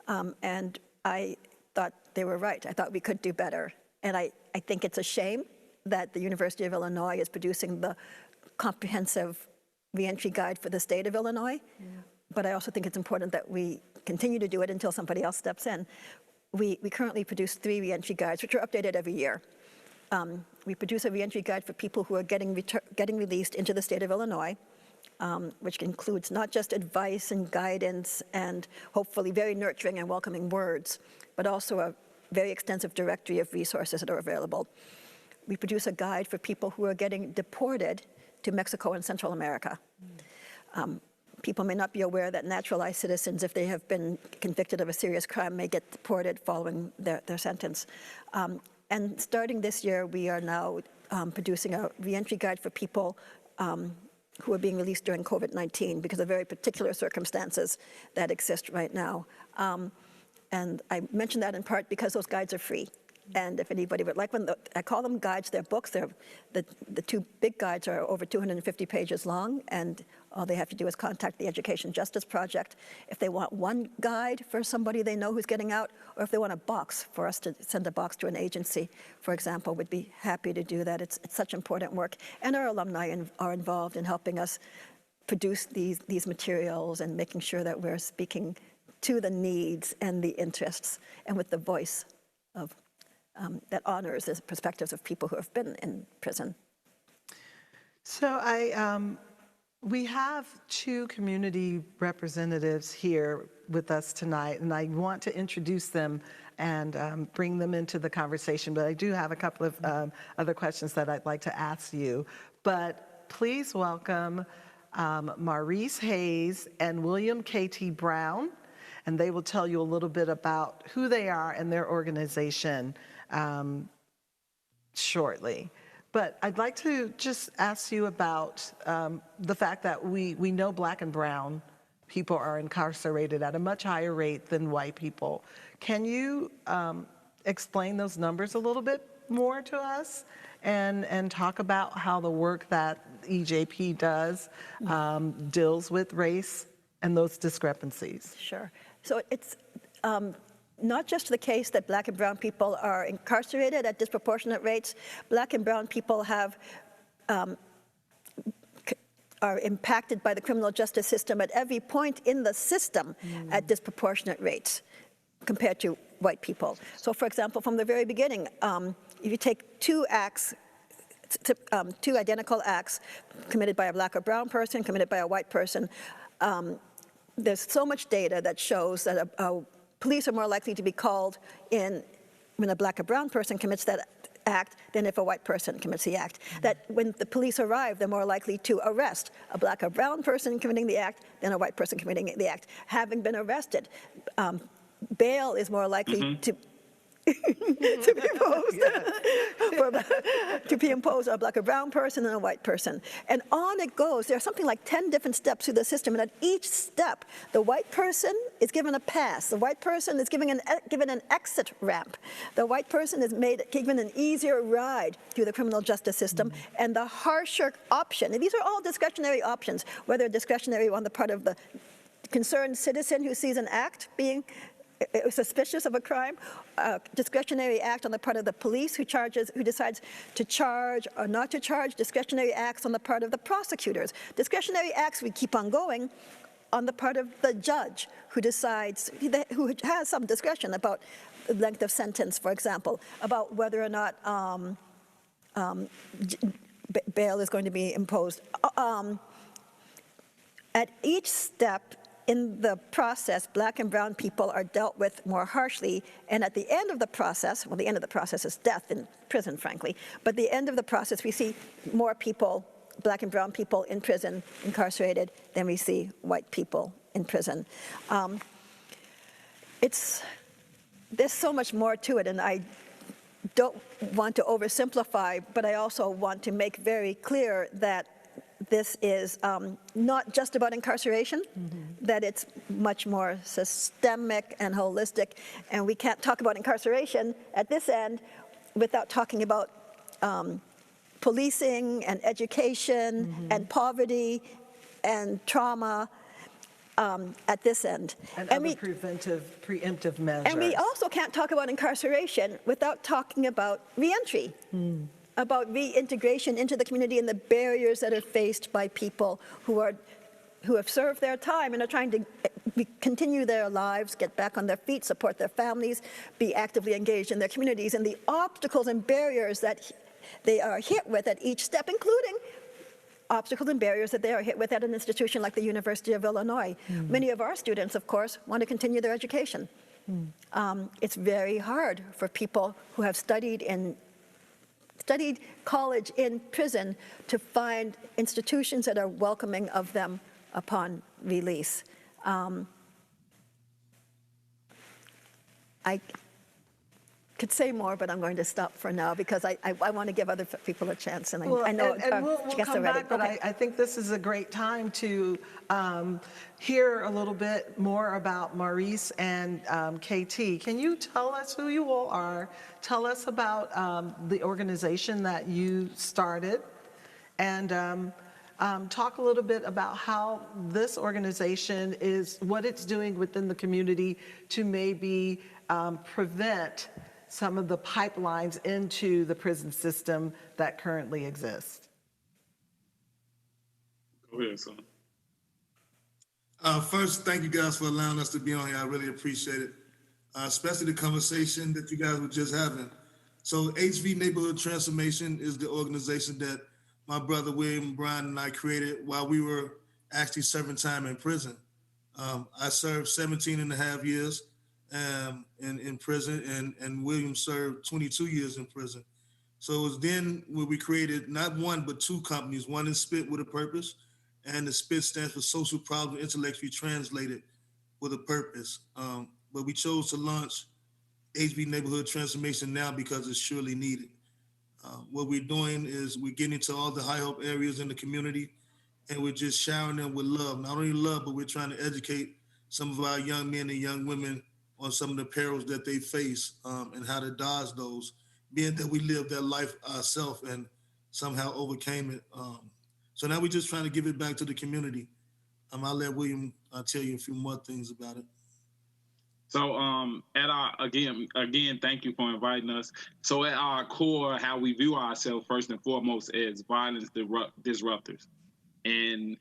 And I thought they were right. I thought we could do better. And I think it's a shame that the University of Illinois is producing the comprehensive reentry guide for the state of Illinois. Yeah. But I also think it's important that we continue to do it until somebody else steps in. We currently produce 3 reentry guides, which are updated every year. We produce a reentry guide for people who are getting released into the state of Illinois, which includes not just advice and guidance and hopefully very nurturing and welcoming words, but also a very extensive directory of resources that are available. We produce a guide for people who are getting deported to Mexico and Central America. people may not be aware that naturalized citizens, if they have been convicted of a serious crime, may get deported following their sentence. And starting this year, we are now producing a reentry guide for people who are being released during COVID-19 because of very particular circumstances that exist right now. And I mention that in part because those guides are free. And if anybody would like one, I call them guides, they're books. The two big guides are over 250 pages long, and all they have to do is contact the Education Justice Project if they want one guide for somebody they know who's getting out, or if they want a box for us to send a box to an agency, for example, we'd be happy to do that. It's such important work. And our alumni are involved in helping us produce these materials and making sure that we're speaking to the needs and the interests and with the voice of that honors the perspectives of people who have been in prison. So we have two community representatives here with us tonight, and I want to introduce them and bring them into the conversation, but I do have a couple of other questions that I'd like to ask you. But please welcome Maurice Hayes and William K.T. Brown, and they will tell you a little bit about who they are and their organization shortly. But I'd like to just ask you about the fact that we know Black and brown people are incarcerated at a much higher rate than white people. Can you explain those numbers a little bit more to us and talk about how the work that EJP does deals with race and those discrepancies? Sure. So it's not just the case that Black and brown people are incarcerated at disproportionate rates. Black and brown people are impacted by the criminal justice system at every point in the system at disproportionate rates compared to white people. So for example, from the very beginning, if you take two identical acts committed by a Black or brown person, committed by a white person, there's so much data that shows that police are more likely to be called in when a Black or brown person commits that act than if a white person commits the act. That when the police arrive, they're more likely to arrest a Black or brown person committing the act than a white person committing the act. Having been arrested, bail is more likely to to be imposed on a Black or brown person and a white person. And on it goes. There are something like 10 different steps through the system, and at each step, the white person is given a pass. The white person is given an exit ramp. The white person is given an easier ride through the criminal justice system, and the harsher option. And these are all discretionary options, whether discretionary on the part of the concerned citizen who sees an act being suspicious of a crime, discretionary act on the part of the police who decides to charge or not to charge, discretionary acts on the part of the prosecutors, discretionary acts, we keep on going, on the part of the judge who decides, who has some discretion about the length of sentence, for example, about whether or not bail is going to be imposed. At each step in the process, Black and brown people are dealt with more harshly, and at the end of the process, well, the end of the process is death in prison, frankly, but the end of the process, we see more people, Black and brown people in prison, incarcerated, than we see white people in prison. There's so much more to it, and I don't want to oversimplify, but I also want to make very clear that this is not just about incarceration, that it's much more systemic and holistic, and we can't talk about incarceration at this end without talking about policing and education and poverty and trauma at this end. And other preemptive measures. And we also can't talk about incarceration without talking about reentry. About reintegration into the community and the barriers that are faced by people who have served their time and are trying to continue their lives, get back on their feet, support their families, be actively engaged in their communities, and the obstacles and barriers that they are hit with at each step, including obstacles and barriers that they are hit with at an institution like the University of Illinois. Many of our students, of course, want to continue their education. It's very hard for people who have studied college in prison to find institutions that are welcoming of them upon release. I could say more, but I'm going to stop for now because I want to give other people a chance, and Well, I know and we'll guests are come ready. back, but Okay. I think this is a great time to hear a little bit more about Maurice and KT. Can you tell us who you all are? Tell us about the organization that you started, and talk a little bit about how this organization is, what it's doing within the community to maybe prevent some of the pipelines into the prison system that currently exist. Go ahead, son. First, thank you guys for allowing us to be on here. I really appreciate it, especially the conversation that you guys were just having. So HV Neighborhood Transformation is the organization that my brother William Bryan and I created while we were actually serving time in prison. I served 17 and a half years in prison, and William served 22 years in prison. So it was then when we created not one, but two companies. One is Spit with a Purpose, and the Spit stands for Social Problem Intellectually Translated with a Purpose. But we chose to launch HB Neighborhood Transformation now because it's surely needed. What we're doing is we're getting into all the high hope areas in the community, and we're just showering them with love. Not only love, but we're trying to educate some of our young men and young women on some of the perils that they face and how to dodge those, being that we lived that life ourselves and somehow overcame it. So now we're just trying to give it back to the community. I'll let William tell you a few more things about it. So at our again, thank you for inviting us. So at our core, how we view ourselves first and foremost as violence disruptors, and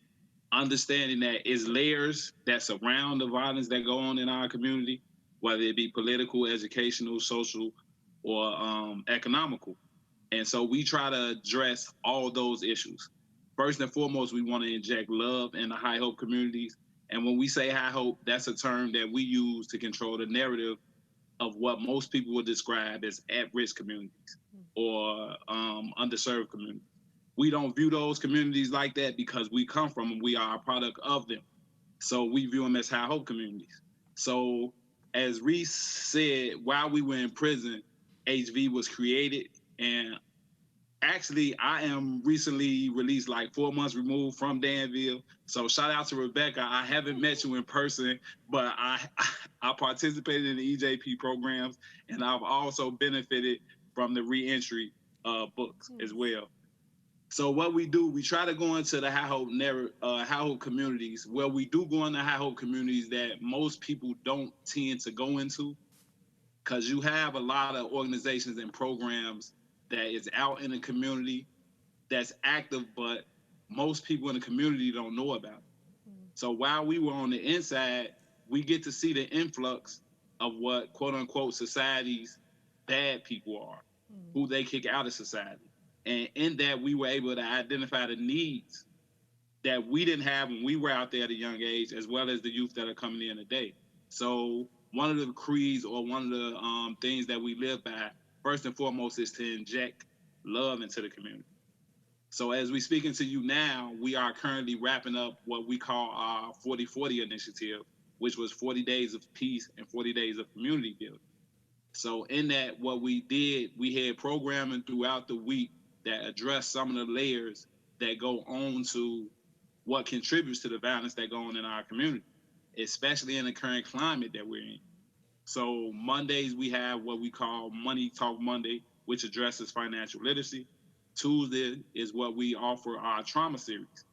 understanding that it's layers that surround the violence that go on in our community, whether it be political, educational, social, or economical. And so we try to address all those issues. First and foremost, we want to inject love in the high hope communities. And when we say high hope, that's a term that we use to control the narrative of what most people would describe as at-risk communities or underserved communities. We don't view those communities like that because we come from them. We are a product of them. So we view them as high hope communities. So as Reese said, while we were in prison, HV was created. And actually, I am recently released, like 4 months removed from Danville. So shout out to Rebecca. I haven't met you in person, but I participated in the EJP programs, and I've also benefited from the reentry books as well. So what we do, we try to go into the high hope communities. Where we do go into high hope communities that most people don't tend to go into, because you have a lot of organizations and programs that is out in the community that's active, but most people in the community don't know about it. So while we were on the inside, we get to see the influx of what quote unquote society's bad people are, who they kick out of society. And in that, we were able to identify the needs that we didn't have when we were out there at a young age, as well as the youth that are coming in today. So one of the creeds or one of the things that we live by, first and foremost, is to inject love into the community. So as we speaking to you now, we are currently wrapping up what we call our 40/40 initiative, which was 40 days of peace and 40 days of community building. So in that, what we did, we had programming throughout the week that addressed some of the layers that go on to what contributes to the violence that go on in our community, especially in the current climate that we're in. So Mondays, we have what we call Money Talk Monday, which addresses financial literacy. Tuesday is what we offer our trauma series,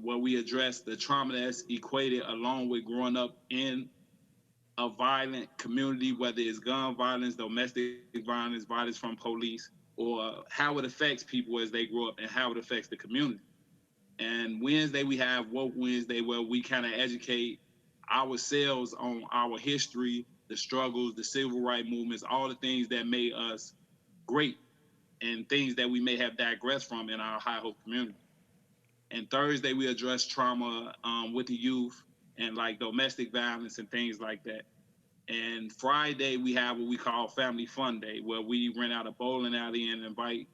where we address the trauma that's equated along with growing up in a violent community, whether it's gun violence, domestic violence, violence from police, or how it affects people as they grow up and how it affects the community. And Wednesday, we have Woke Wednesday, where we kind of educate ourselves on our history, the struggles, the civil rights movements, all the things that made us great and things that we may have digressed from in our high hope community. And Thursday, we address trauma with the youth and like domestic violence and things like that. And Friday, we have what we call Family Fun Day, where we rent out a bowling alley and invite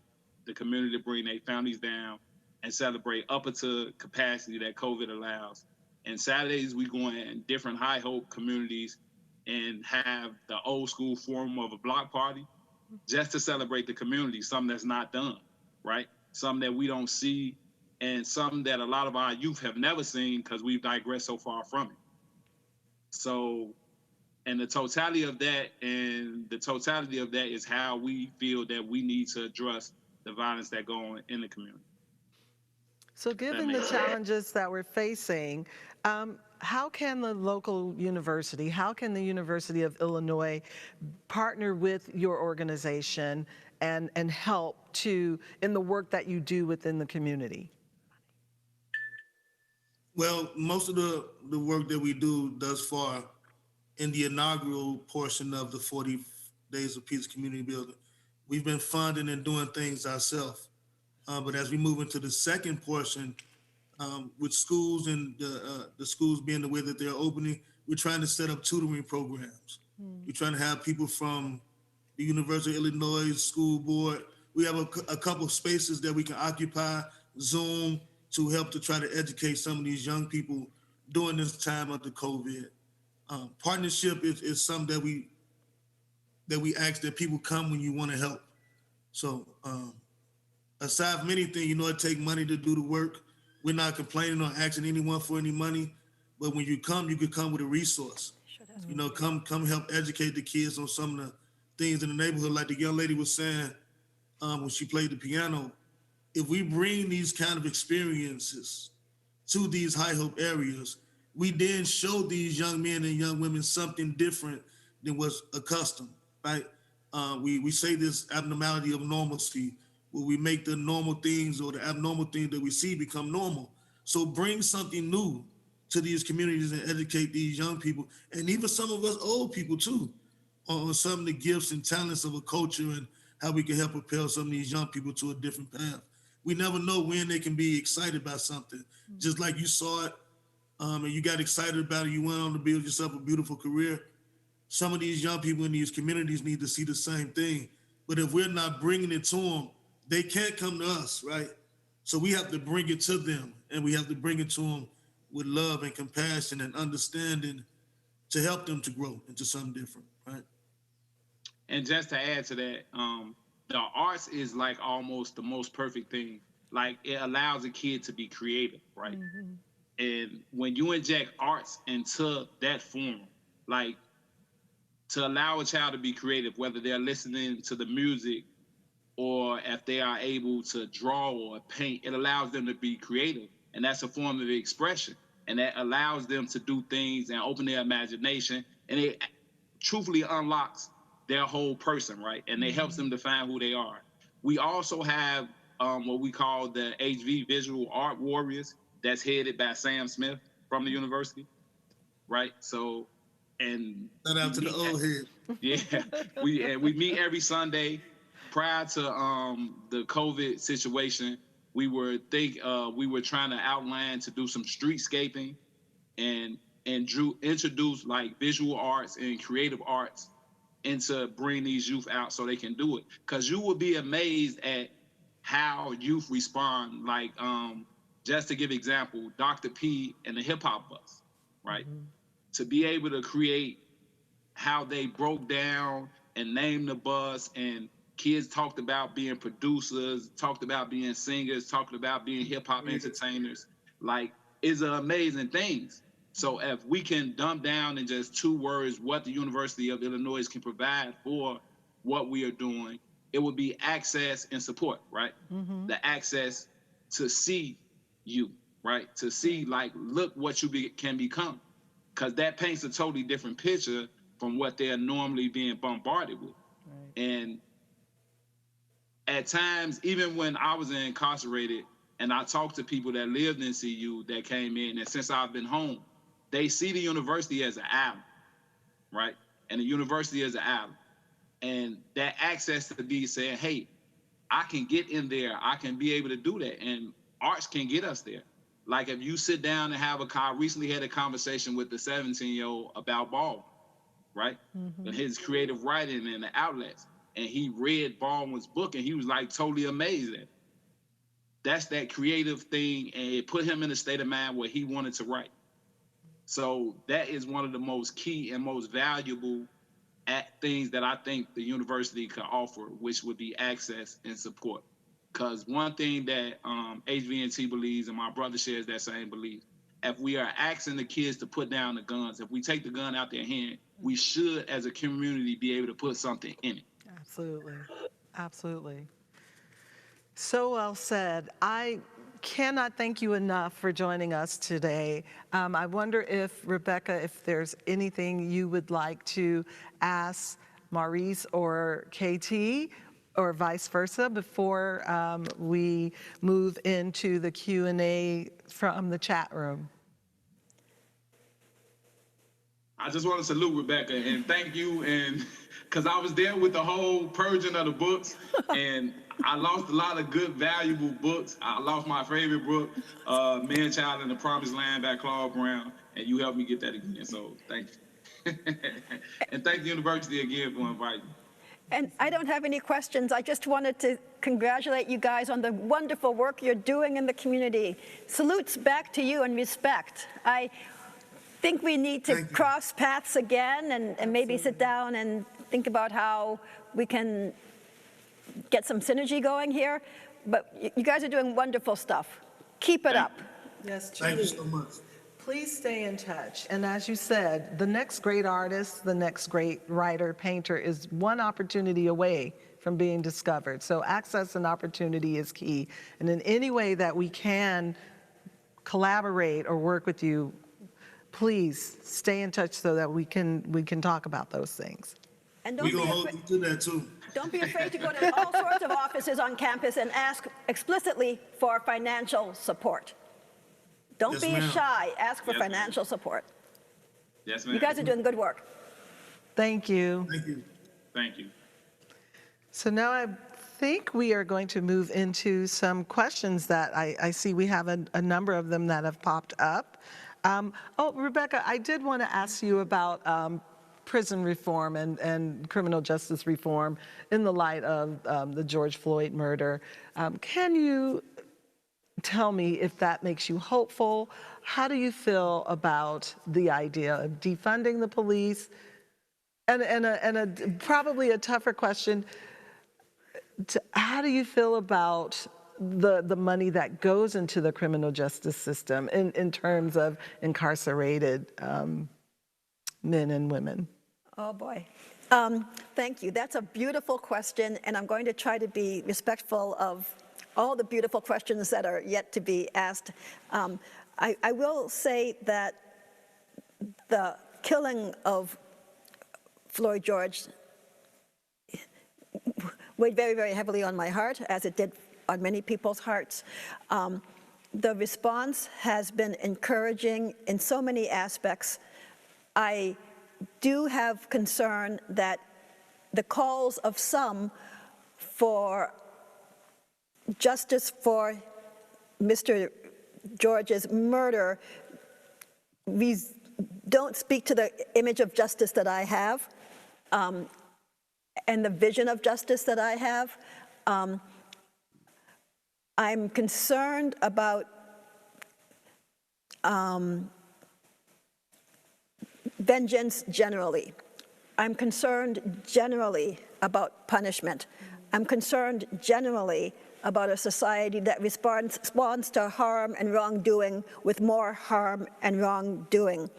the community to bring their families down and celebrate up until capacity that COVID allows. And Saturdays, we go in different high hope communities and have the old school form of a block party just to celebrate the community, something that's not done, right? Something that we don't see, and something that a lot of our youth have never seen because we've digressed so far from it. So, and the totality of that is how we feel that we need to address the violence that go on in the community. So given the challenges that we're facing, how can the local university, how can the University of Illinois partner with your organization and help in the work that you do within the community? Well, most of the work that we do thus far in the inaugural portion of the 40 Days of Peace Community Building, we've been funding and doing things ourselves. But as we move into the second portion, with schools and the schools being the way that they're opening, we're trying to set up tutoring programs. We're trying to have people from the University of Illinois School Board. We have a couple of spaces that we can occupy, Zoom, to help to try to educate some of these young people during this time of the COVID. Partnership is something that we ask that people come when you want to help. So aside from anything, it takes money to do the work. We're not complaining or asking anyone for any money, but when you could come with a resource. Come help educate the kids on some of the things in the neighborhood. Like the young lady was saying when she played the piano, if we bring these kind of experiences to these high hope areas, we then show these young men and young women something different than what's accustomed, right? We say this abnormality of normalcy, where we make the normal things or the abnormal things that we see become normal. So bring something new to these communities and educate these young people, and even some of us old people too, on some of the gifts and talents of a culture and how we can help propel some of these young people to a different path. We never know when they can be excited about something. Just like you saw it and you got excited about it, you went on to build yourself a beautiful career. Some of these young people in these communities need to see the same thing. But if we're not bringing it to them, they can't come to us, right? So we have to bring it to them, and we have to bring it to them with love and compassion and understanding to help them to grow into something different, right? And just to add to that, the arts is like almost the most perfect thing. Like it allows a kid to be creative, right? And when you inject arts into that form, like to allow a child to be creative, whether they're listening to the music or if they are able to draw or paint, it allows them to be creative. And that's a form of expression. And that allows them to do things and open their imagination. And it truthfully unlocks their whole person, right? And it helps them define who they are. We also have what we call the HV Visual Art Warriors that's headed by Sam Smith from the university, right? So, and shout out to the old head. Yeah, we meet every Sunday. Prior to the COVID situation, we were trying to outline to do some streetscaping and introduce like visual arts and creative arts into bring these youth out so they can do it. Because you would be amazed at how youth respond. Like just to give example, Dr. P and the Hip Hop Bus, right? To be able to create how they broke down and named the bus, and kids talked about being producers, talked about being singers, talked about being hip hop entertainers. Like, it's amazing things. So if we can dumb down in just 2 words what the University of Illinois can provide for what we are doing, it would be access and support, right? The access to see you, right? To see, like, look what you can become. Because that paints a totally different picture from what they're normally being bombarded with. Right. And at times, even when I was incarcerated and I talked to people that lived in CU that came in, and since I've been home, they see the university as an island, right? And the university as an island. And that access to be saying, hey, I can get in there, I can be able to do that. And arts can get us there. Like if you sit down and I recently had a conversation with the 17-year-old about Baldwin, right? And his creative writing and the outlets. And he read Baldwin's book and he was like totally amazed at it. that's that creative thing, and it put him in a state of mind where he wanted to write. So that is one of the most key and most valuable things that I think the university could offer, which would be access and support. Because one thing that HVNT believes, and my brother shares that same belief, if we are asking the kids to put down the guns, if we take the gun out their hand, we should, as a community, be able to put something in it. Absolutely. Absolutely. So well said. I cannot thank you enough for joining us today. I wonder if, Rebecca, if there's anything you would like to ask Maurice or KT, or vice versa, before we move into the Q&A from the chat room. I just want to salute Rebecca and thank you, and because I was there with the whole purging of the books, and I lost a lot of good, valuable books. I lost my favorite book, Man, Child in the Promised Land by Claude Brown, and you helped me get that again, so thank you. And thank the university again for inviting me. And I don't have any questions. I just wanted to congratulate you guys on the wonderful work you're doing in the community. Salutes back to you and respect. I think we need to cross paths again and maybe sit down and think about how we can get some synergy going here. But you guys are doing wonderful stuff. Keep it up. Yes, Thank you so much. Please stay in touch. And as you said, the next great artist, the next great writer, painter is one opportunity away from being discovered. So access and opportunity is key. And in any way that we can collaborate or work with you, please stay in touch so that we can talk about those things. And We're going to hold you to that too. don't be afraid to go to all sorts of offices on campus and ask explicitly for financial support. Don't Yes, be ma'am. shy. Ask for Yes, ma'am. financial support. Yes, ma'am. You guys are doing good work. Thank you. Thank you. Thank you. So now I think we are going to move into some questions that I see we have a number of them that have popped up. Oh, Rebecca, I did want to ask you about prison reform and criminal justice reform in the light of the George Floyd murder. Can you tell me if that makes you hopeful? How do you feel about the idea of defunding the police? And probably a tougher question, how do you feel about the money that goes into the criminal justice system in terms of incarcerated men and women? Oh, boy. Thank you. That's a beautiful question, and I'm going to try to be respectful of all the beautiful questions that are yet to be asked. I will say that the killing of Floyd George weighed very, very heavily on my heart, as it did on many people's hearts. The response has been encouraging in so many aspects. I do have concern that the calls of some for justice for Mr. George's murder, we don't speak to the image of justice that I have and the vision of justice that I have. I'm concerned about vengeance generally. I'm concerned generally about punishment. I'm concerned generally about a society that responds to harm and wrongdoing with more harm and wrongdoing.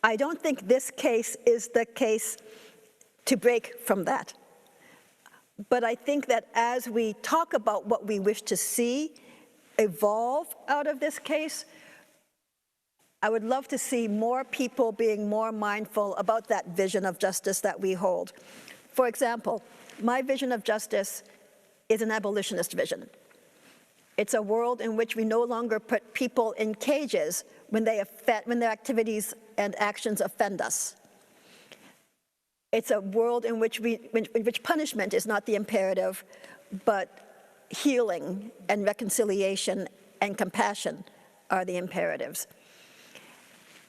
I don't think this case is the case to break from that. But I think that as we talk about what we wish to see evolve out of this case, I would love to see more people being more mindful about that vision of justice that we hold. For example, my vision of justice is an abolitionist vision. It's a world in which we no longer put people in cages when their activities and actions offend us. It's a world in which punishment is not the imperative, but healing and reconciliation and compassion are the imperatives.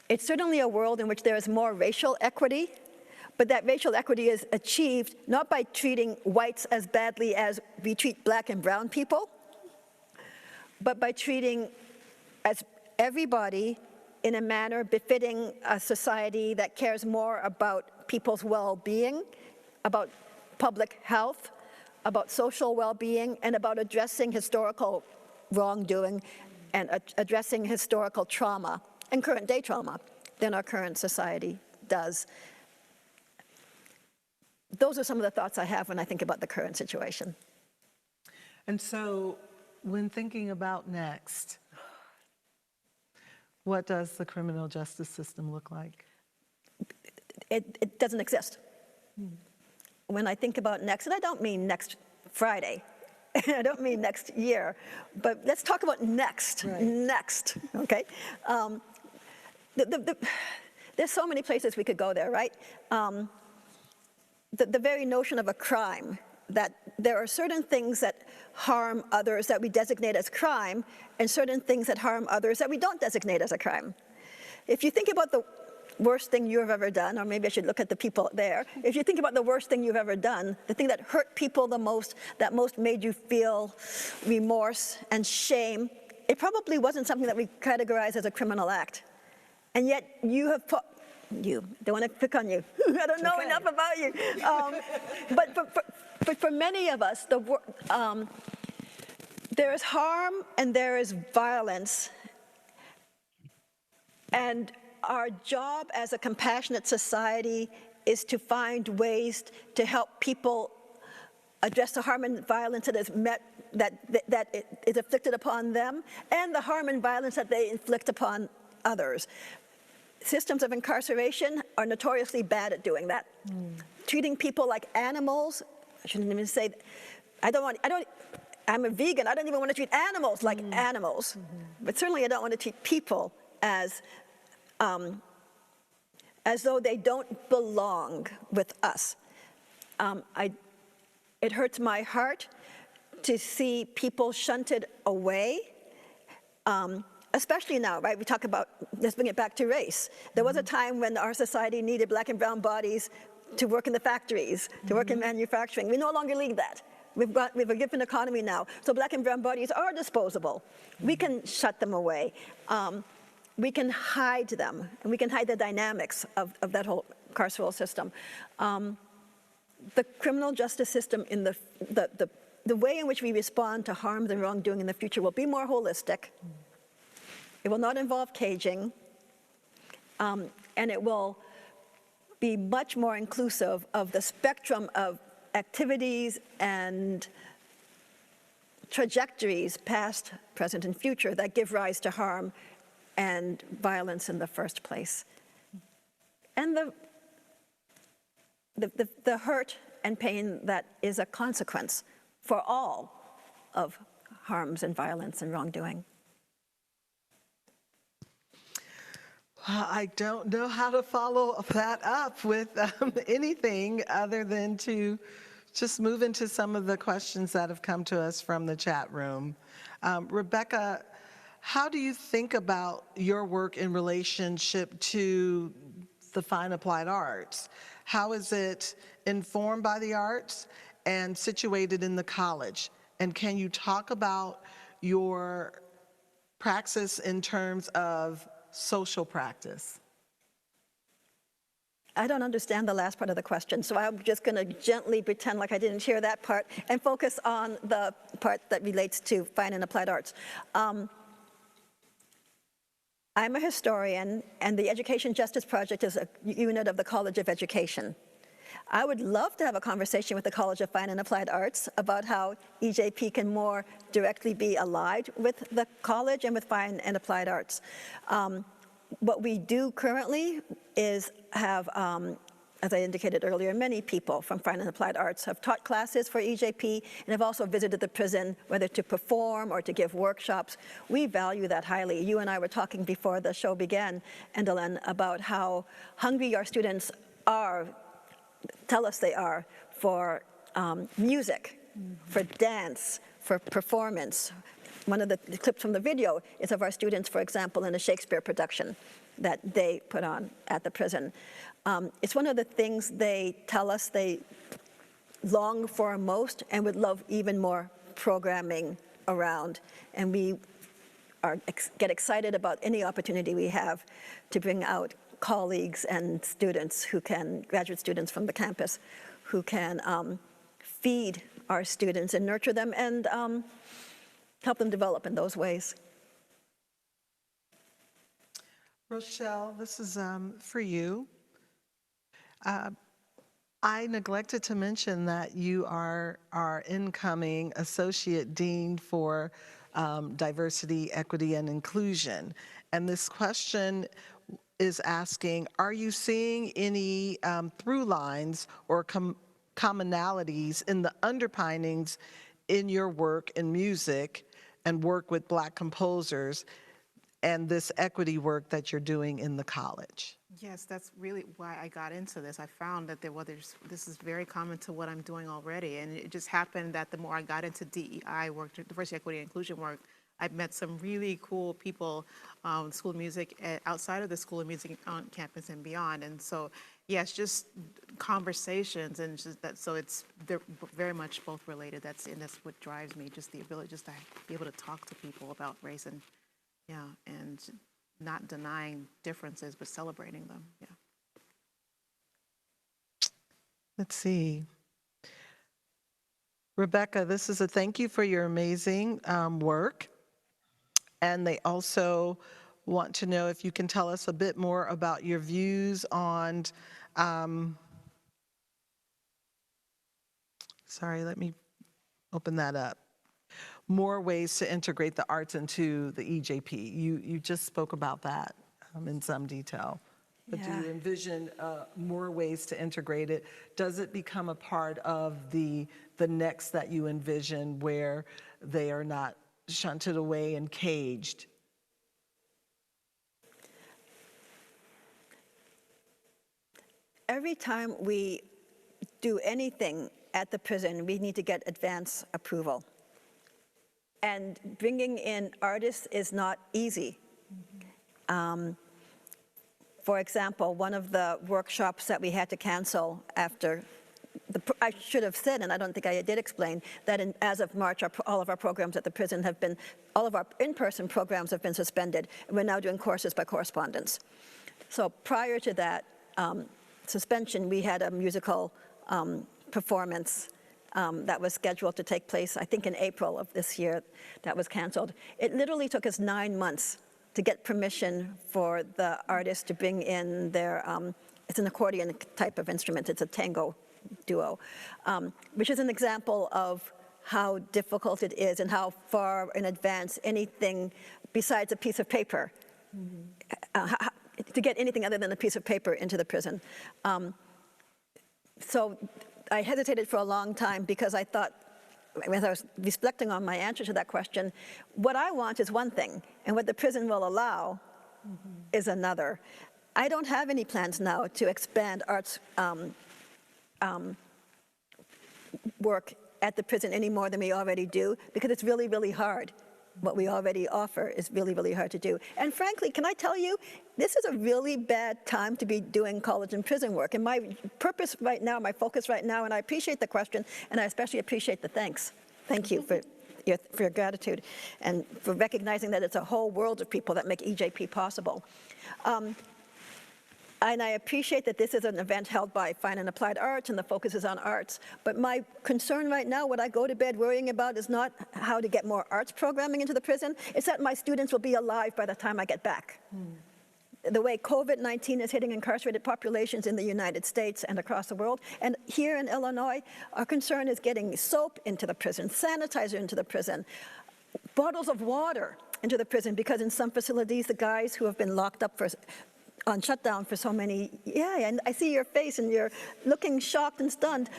It's certainly a world in which there is more racial equity, but that racial equity is achieved not by treating whites as badly as we treat black and brown people, but by treating as everybody in a manner befitting a society that cares more about people's well-being, about public health, about social well-being, and about addressing historical wrongdoing and addressing historical trauma and current day trauma than our current society does. Those are some of the thoughts I have when I think about the current situation. And so, when thinking about next, what does the criminal justice system look like? It doesn't exist. When I think about next, and I don't mean next Friday, I don't mean next year, but let's talk about next, next, okay? There's so many places we could go there, right? The very notion of a crime, that there are certain things that harm others that we designate as crime, and certain things that harm others that we don't designate as a crime. If you think about the worst thing you have ever done, or maybe I should look at the people there, if you think about the worst thing you've ever done, the thing that hurt people the most, that most made you feel remorse and shame, it probably wasn't something that we categorize as a criminal act. And yet you have put, you, don't want to pick on you, I don't know enough about you. But for many of us, there is harm and there is violence. And our job as a compassionate society is to find ways to help people address the harm and violence that is afflicted upon them, and the harm and violence that they inflict upon others. Systems of incarceration are notoriously bad at doing that. Treating people like animals, I shouldn't even say, I'm a vegan, I don't even want to treat animals like animals. But certainly I don't want to treat people as though they don't belong with us. It hurts my heart to see people shunted away, especially now, right? We talk about, let's bring it back to race. There was a time when our society needed black and brown bodies to work in the factories, to work in manufacturing. We no longer need that. We have a different economy now. So black and brown bodies are disposable. We can shut them away. We can hide them, and we can hide the dynamics of that whole carceral system. The criminal justice system, in the way in which we respond to harm and wrongdoing in the future will be more holistic. It will not involve caging, and it will be much more inclusive of the spectrum of activities and trajectories, past, present, and future, that give rise to harm and violence in the first place. And the hurt and pain that is a consequence for all of harms and violence and wrongdoing. I don't know how to follow that up with anything other than to just move into some of the questions that have come to us from the chat room. Rebecca, how do you think about your work in relationship to the fine applied arts? How is it informed by the arts and situated in the college? And can you talk about your praxis in terms of social practice? I don't understand the last part of the question, so I'm just going to gently pretend like I didn't hear that part and focus on the part that relates to fine and applied arts. I'm a historian, and the Education Justice Project is a unit of the College of Education. I would love to have a conversation with the College of Fine and Applied Arts about how EJP can more directly be allied with the college and with fine and applied arts. What we do currently is have, as I indicated earlier, many people from fine and applied arts have taught classes for EJP and have also visited the prison, whether to perform or to give workshops. We value that highly. You and I were talking before the show began, Endalyn, about how hungry our students are, tell us they are, for music, for dance, for performance. One of the clips from the video is of our students, for example, in a Shakespeare production that they put on at the prison. It's one of the things they tell us they long for most and would love even more programming around, and we get excited about any opportunity we have to bring out colleagues and students who can, graduate students from the campus, who can feed our students and nurture them and help them develop in those ways. Rochelle, this is for you. I neglected to mention that you are our incoming Associate Dean for Diversity, Equity, and Inclusion. And this question is asking, are you seeing any through lines or commonalities in the underpinnings in your work in music and work with Black composers and this equity work that you're doing in the college? Yes, that's really why I got into this. I found that this is very common to what I'm doing already. And it just happened that the more I got into DEI work, diversity, equity, and inclusion work, I've met some really cool people, School of Music, outside of the School of Music on campus and beyond. And so, yes, just conversations and just that. So they're very much both related. That's what drives me, just the ability just to be able to talk to people about race and not denying differences, but celebrating them. Yeah. Let's see. Rebecca, this is a thank you for your amazing work. And they also want to know if you can tell us a bit more about your views on, sorry, let me open that up. More ways to integrate the arts into the EJP. You just spoke about that in some detail. But do you envision more ways to integrate it? Does it become a part of the next that you envision where they are not shunted away and caged? Every time we do anything at the prison, we need to get advance approval. And bringing in artists is not easy. For example, one of the workshops that we had to cancel after, I should have said, and I don't think I did explain, that as of March, all of our programs at the prison have been, all of our in-person programs have been suspended, and we're now doing courses by correspondence. So prior to that suspension, we had a musical performance that was scheduled to take place, I think in April of this year, that was canceled. It literally took us 9 months to get permission for the artists to bring in their, it's an accordion type of instrument, it's a tango duo, which is an example of how difficult it is and how far in advance anything besides a piece of paper, to get anything other than a piece of paper into the prison. So I hesitated for a long time because I thought, as I was reflecting on my answer to that question, what I want is one thing, and what the prison will allow is another. I don't have any plans now to expand arts work at the prison any more than we already do, because it's really, really hard. What we already offer is really, really hard to do. And frankly, can I tell you, this is a really bad time to be doing college and prison work. And my purpose right now, my focus right now, and I appreciate the question, and I especially appreciate the thanks. Thank you for your gratitude and for recognizing that it's a whole world of people that make EJP possible. And I appreciate that this is an event held by Fine and Applied Arts and the focus is on arts. But my concern right now, what I go to bed worrying about, is not how to get more arts programming into the prison. It's that my students will be alive by the time I get back. The way COVID-19 is hitting incarcerated populations in the United States and across the world. And here in Illinois, our concern is getting soap into the prison, sanitizer into the prison, bottles of water into the prison, because in some facilities, the guys who have been locked up on shutdown for so many, and I see your face and you're looking shocked and stunned,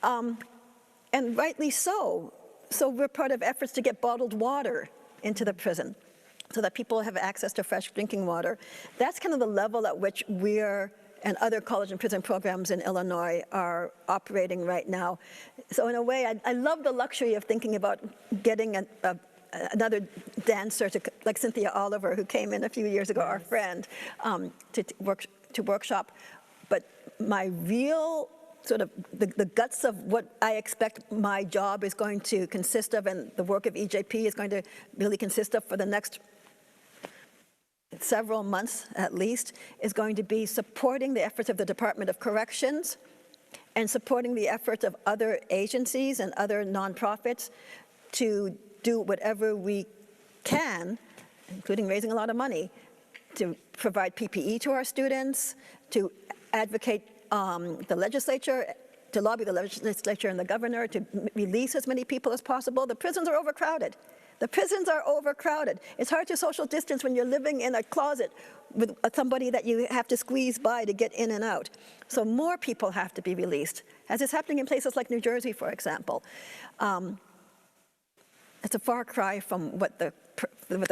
and rightly so. So we're part of efforts to get bottled water into the prison so that people have access to fresh drinking water. That's kind of the level at which we're, and other college and prison programs in Illinois are operating right now. So in a way, I love the luxury of thinking about getting another dancer, like Cynthia Oliver, who came in a few years ago, our friend, to workshop. But my real sort of the guts of what I expect my job is going to consist of and the work of EJP is going to really consist of for the next several months at least, is going to be supporting the efforts of the Department of Corrections and supporting the efforts of other agencies and other nonprofits to do whatever we can, including raising a lot of money, to provide PPE to our students, to advocate the legislature, to lobby the legislature and the governor to release as many people as possible. The prisons are overcrowded. The prisons are overcrowded. It's hard to social distance when you're living in a closet with somebody that you have to squeeze by to get in and out. So more people have to be released, as is happening in places like New Jersey, for example. It's a far cry from what the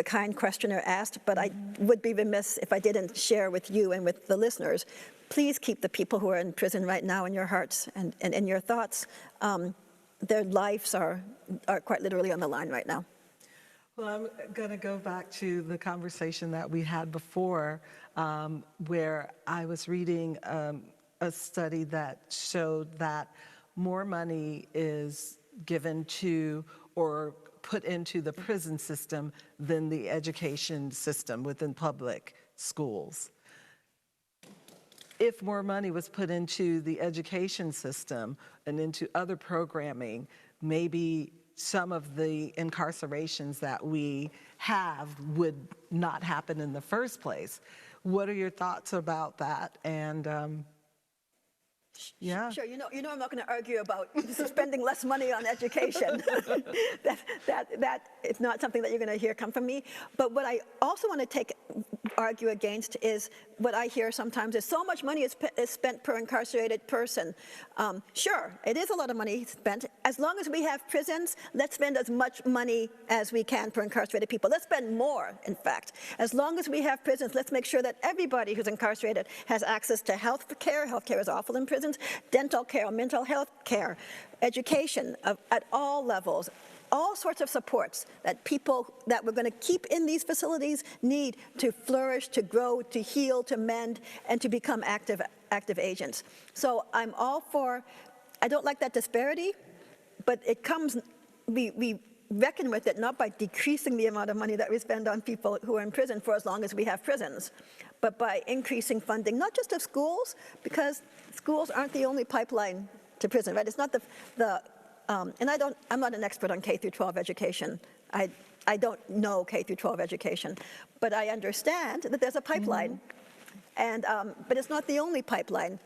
kind questioner asked, but I would be remiss if I didn't share with you and with the listeners. Please keep the people who are in prison right now in your hearts and in your thoughts. Their lives are quite literally on the line right now. Well, I'm going to go back to the conversation that we had before, where I was reading a study that showed that more money is given to or put into the prison system than the education system within public schools. If more money was put into the education system and into other programming, maybe some of the incarcerations that we have would not happen in the first place. What are your thoughts about that? And yeah. Sure, you know I'm not going to argue about spending less money on education. that is not something that you're going to hear come from me. But what I also want to argue against is what I hear sometimes is so much money is spent per incarcerated person. Sure, it is a lot of money spent. As long as we have prisons, let's spend as much money as we can per incarcerated people. Let's spend more, in fact. As long as we have prisons, let's make sure that everybody who's incarcerated has access to health care. Health care is awful in prisons. Dental care, mental health care, education at all levels. All sorts of supports that people that we're going to keep in these facilities need to flourish, to grow, to heal, to mend, and to become active agents. So I'm all for, I don't like that disparity, but it comes, we reckon with it not by decreasing the amount of money that we spend on people who are in prison for as long as we have prisons, but by increasing funding, not just of schools, because schools aren't the only pipeline to prison, right? It's not and I'm not an expert on K through 12 education. I don't know K through 12 education, but I understand that there's a pipeline, and but it's not the only pipeline.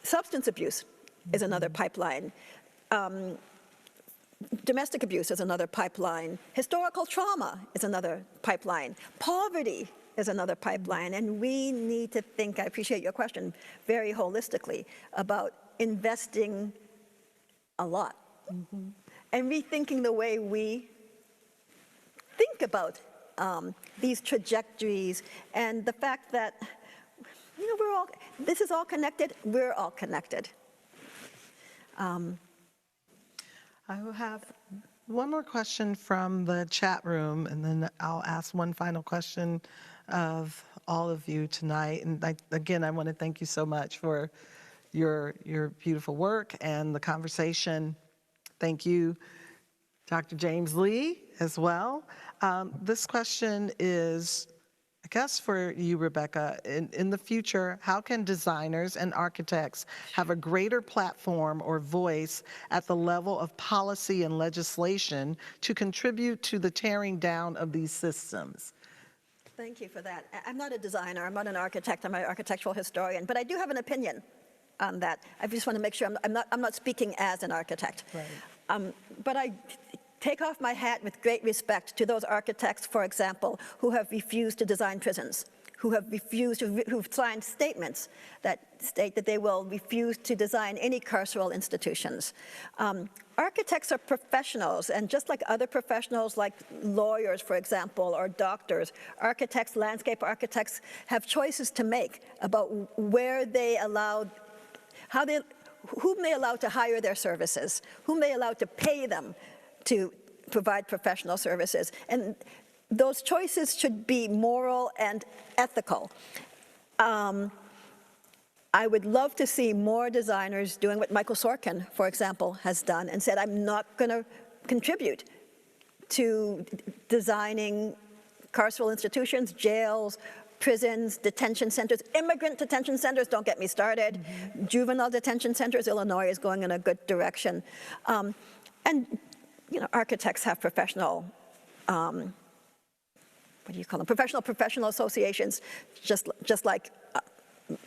Substance abuse is another pipeline. Domestic abuse is another pipeline. Historical trauma is another pipeline. Poverty is another pipeline, and we need to think, I appreciate your question, very holistically about investing a lot, and rethinking the way we think about these trajectories and the fact that, this is all connected, we're all connected. I will have one more question from the chat room, and then I'll ask one final question of all of you tonight. And again, I want to thank you so much for your beautiful work and the conversation. Thank you, Dr. James Lee, as well. This question is, I guess for you, Rebecca, in the future, how can designers and architects have a greater platform or voice at the level of policy and legislation to contribute to the tearing down of these systems? Thank you for that. I'm not a designer, I'm not an architect, I'm an architectural historian, but I do have an opinion on that. I just want to make sure I'm not speaking as an architect. Right. But I take off my hat with great respect to those architects, for example, who have refused to design prisons, who've signed statements that state that they will refuse to design any carceral institutions. Architects are professionals, and just like other professionals, like lawyers, for example, or doctors, architects, landscape architects, have choices to make about where they allow, whom they allow to hire their services, whom they allow to pay them to provide professional services. And those choices should be moral and ethical. I would love to see more designers doing what Michael Sorkin, for example, has done and said, I'm not going to contribute to designing carceral institutions, jails, prisons, detention centers, immigrant detention centers, don't get me started, juvenile detention centers. Illinois is going in a good direction. And architects have professional, what do you call them, professional associations, just like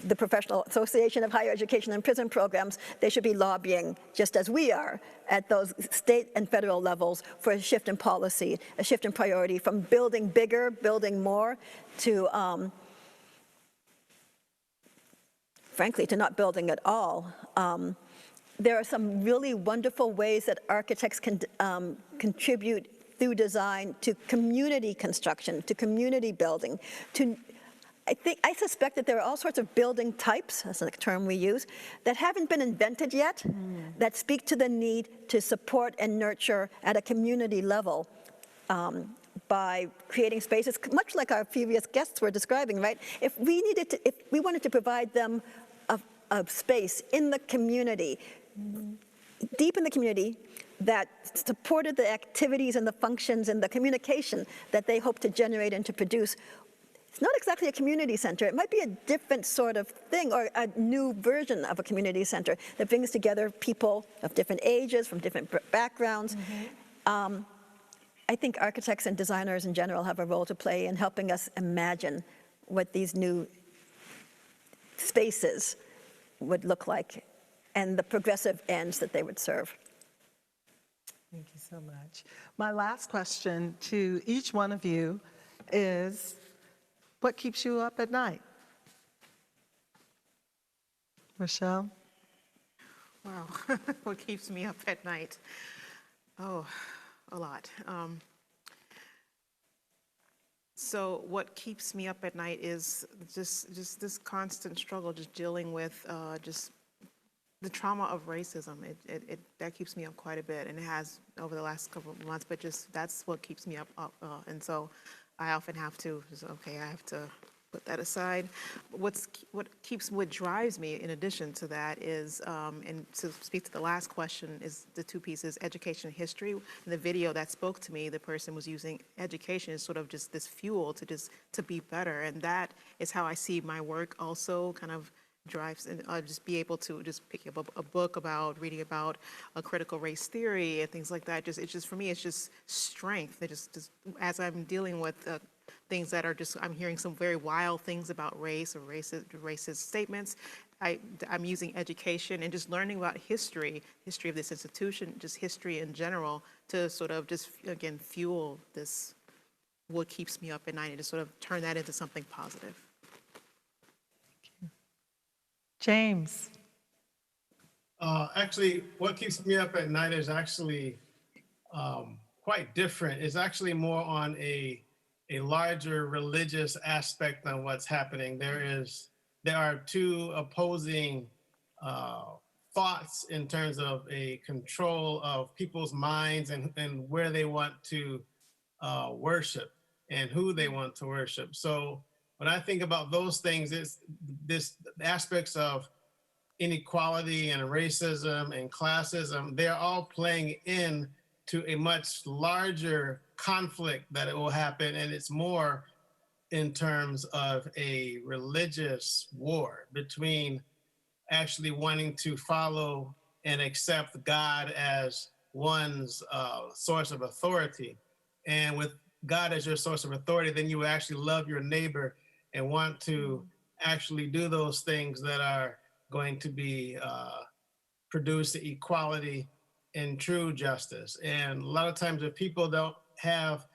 the Professional Association of Higher Education and Prison Programs. They should be lobbying, just as we are, at those state and federal levels for a shift in policy, a shift in priority from building bigger, building more, to, frankly, to not building at all. There are some really wonderful ways that architects can contribute through design to community construction, to community building, to I suspect that there are all sorts of building types, that's a term we use, that haven't been invented yet, that speak to the need to support and nurture at a community level by creating spaces, much like our previous guests were describing, right? If we wanted to provide them a space in the community, deep in the community, that supported the activities and the functions and the communication that they hope to generate and to produce, it's not exactly a community center. It might be a different sort of thing, or a new version of a community center that brings together people of different ages, from different backgrounds. I think architects and designers in general have a role to play in helping us imagine what these new spaces would look like and the progressive ends that they would serve. Thank you so much. My last question to each one of you is, what keeps you up at night? Rochelle? Wow, what keeps me up at night? Oh, a lot. So what keeps me up at night is just this constant struggle, just dealing with just the trauma of racism. That keeps me up quite a bit, and it has over the last couple of months, but just that's what keeps me up. And so I often have to, okay, I have to put that aside. What drives me in addition to that is, and to speak to the last question, is the two pieces, education and history. In the video that spoke to me, the person was using education as sort of just this fuel to be better. And that is how I see my work also kind of drives, and just be able to just pick up a book about reading about a critical race theory and things like that. It's just for me, it's just strength. It just as I'm dealing with things that are just, I'm hearing some very wild things about race or racist statements. I'm using education and just learning about history of this institution, just history in general, to sort of just again fuel this, what keeps me up at night, and to sort of turn that into something positive. James. Actually, what keeps me up at night is actually quite different. It's actually more on a larger religious aspect on what's happening. There are two opposing thoughts in terms of a control of people's minds and where they want to worship and who they want to worship. So when I think about those things, it's this aspects of inequality and racism and classism, they're all playing in to a much larger conflict that it will happen. And it's more in terms of a religious war between actually wanting to follow and accept God as one's source of authority. And with God as your source of authority, then you will actually love your neighbor and want to actually do those things that are going to be produce the equality and true justice. And a lot of times if people don't have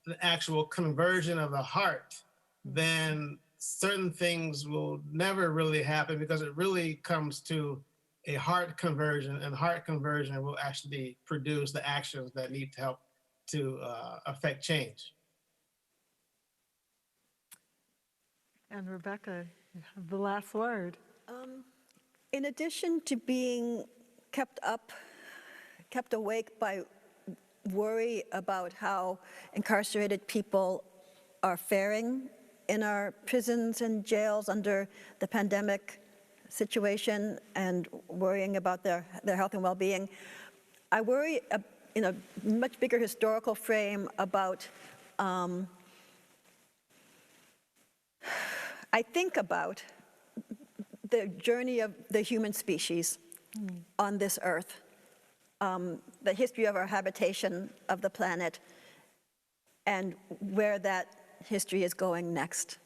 the actual conversion of the heart, then certain things will never really happen, because it really comes to a heart conversion, and heart conversion will actually produce the actions that need to help to affect change. And Rebecca, you have the last word. In addition to being kept awake by worry about how incarcerated people are faring in our prisons and jails under the pandemic, situation and worrying about their health and well-being, I worry in a much bigger historical frame about, I think about the journey of the human species on this earth, the history of our habitation of the planet, and where that history is going next.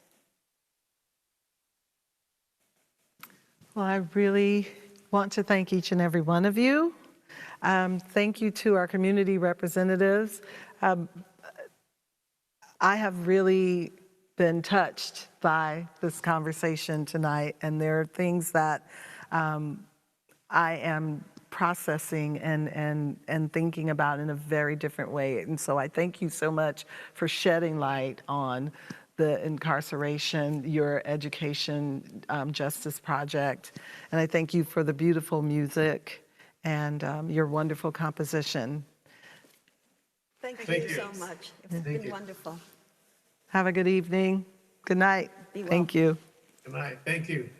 Well, I really want to thank each and every one of you. Thank you to our community representatives. I have really been touched by this conversation tonight, and there are things that I am processing and thinking about in a very different way. And so I thank you so much for shedding light on the incarceration, your education justice project. And I thank you for the beautiful music and your wonderful composition. Thank Thank you you. so much. It's been wonderful. Have a good evening. Good night. Be well. Thank you. Good night. Thank you.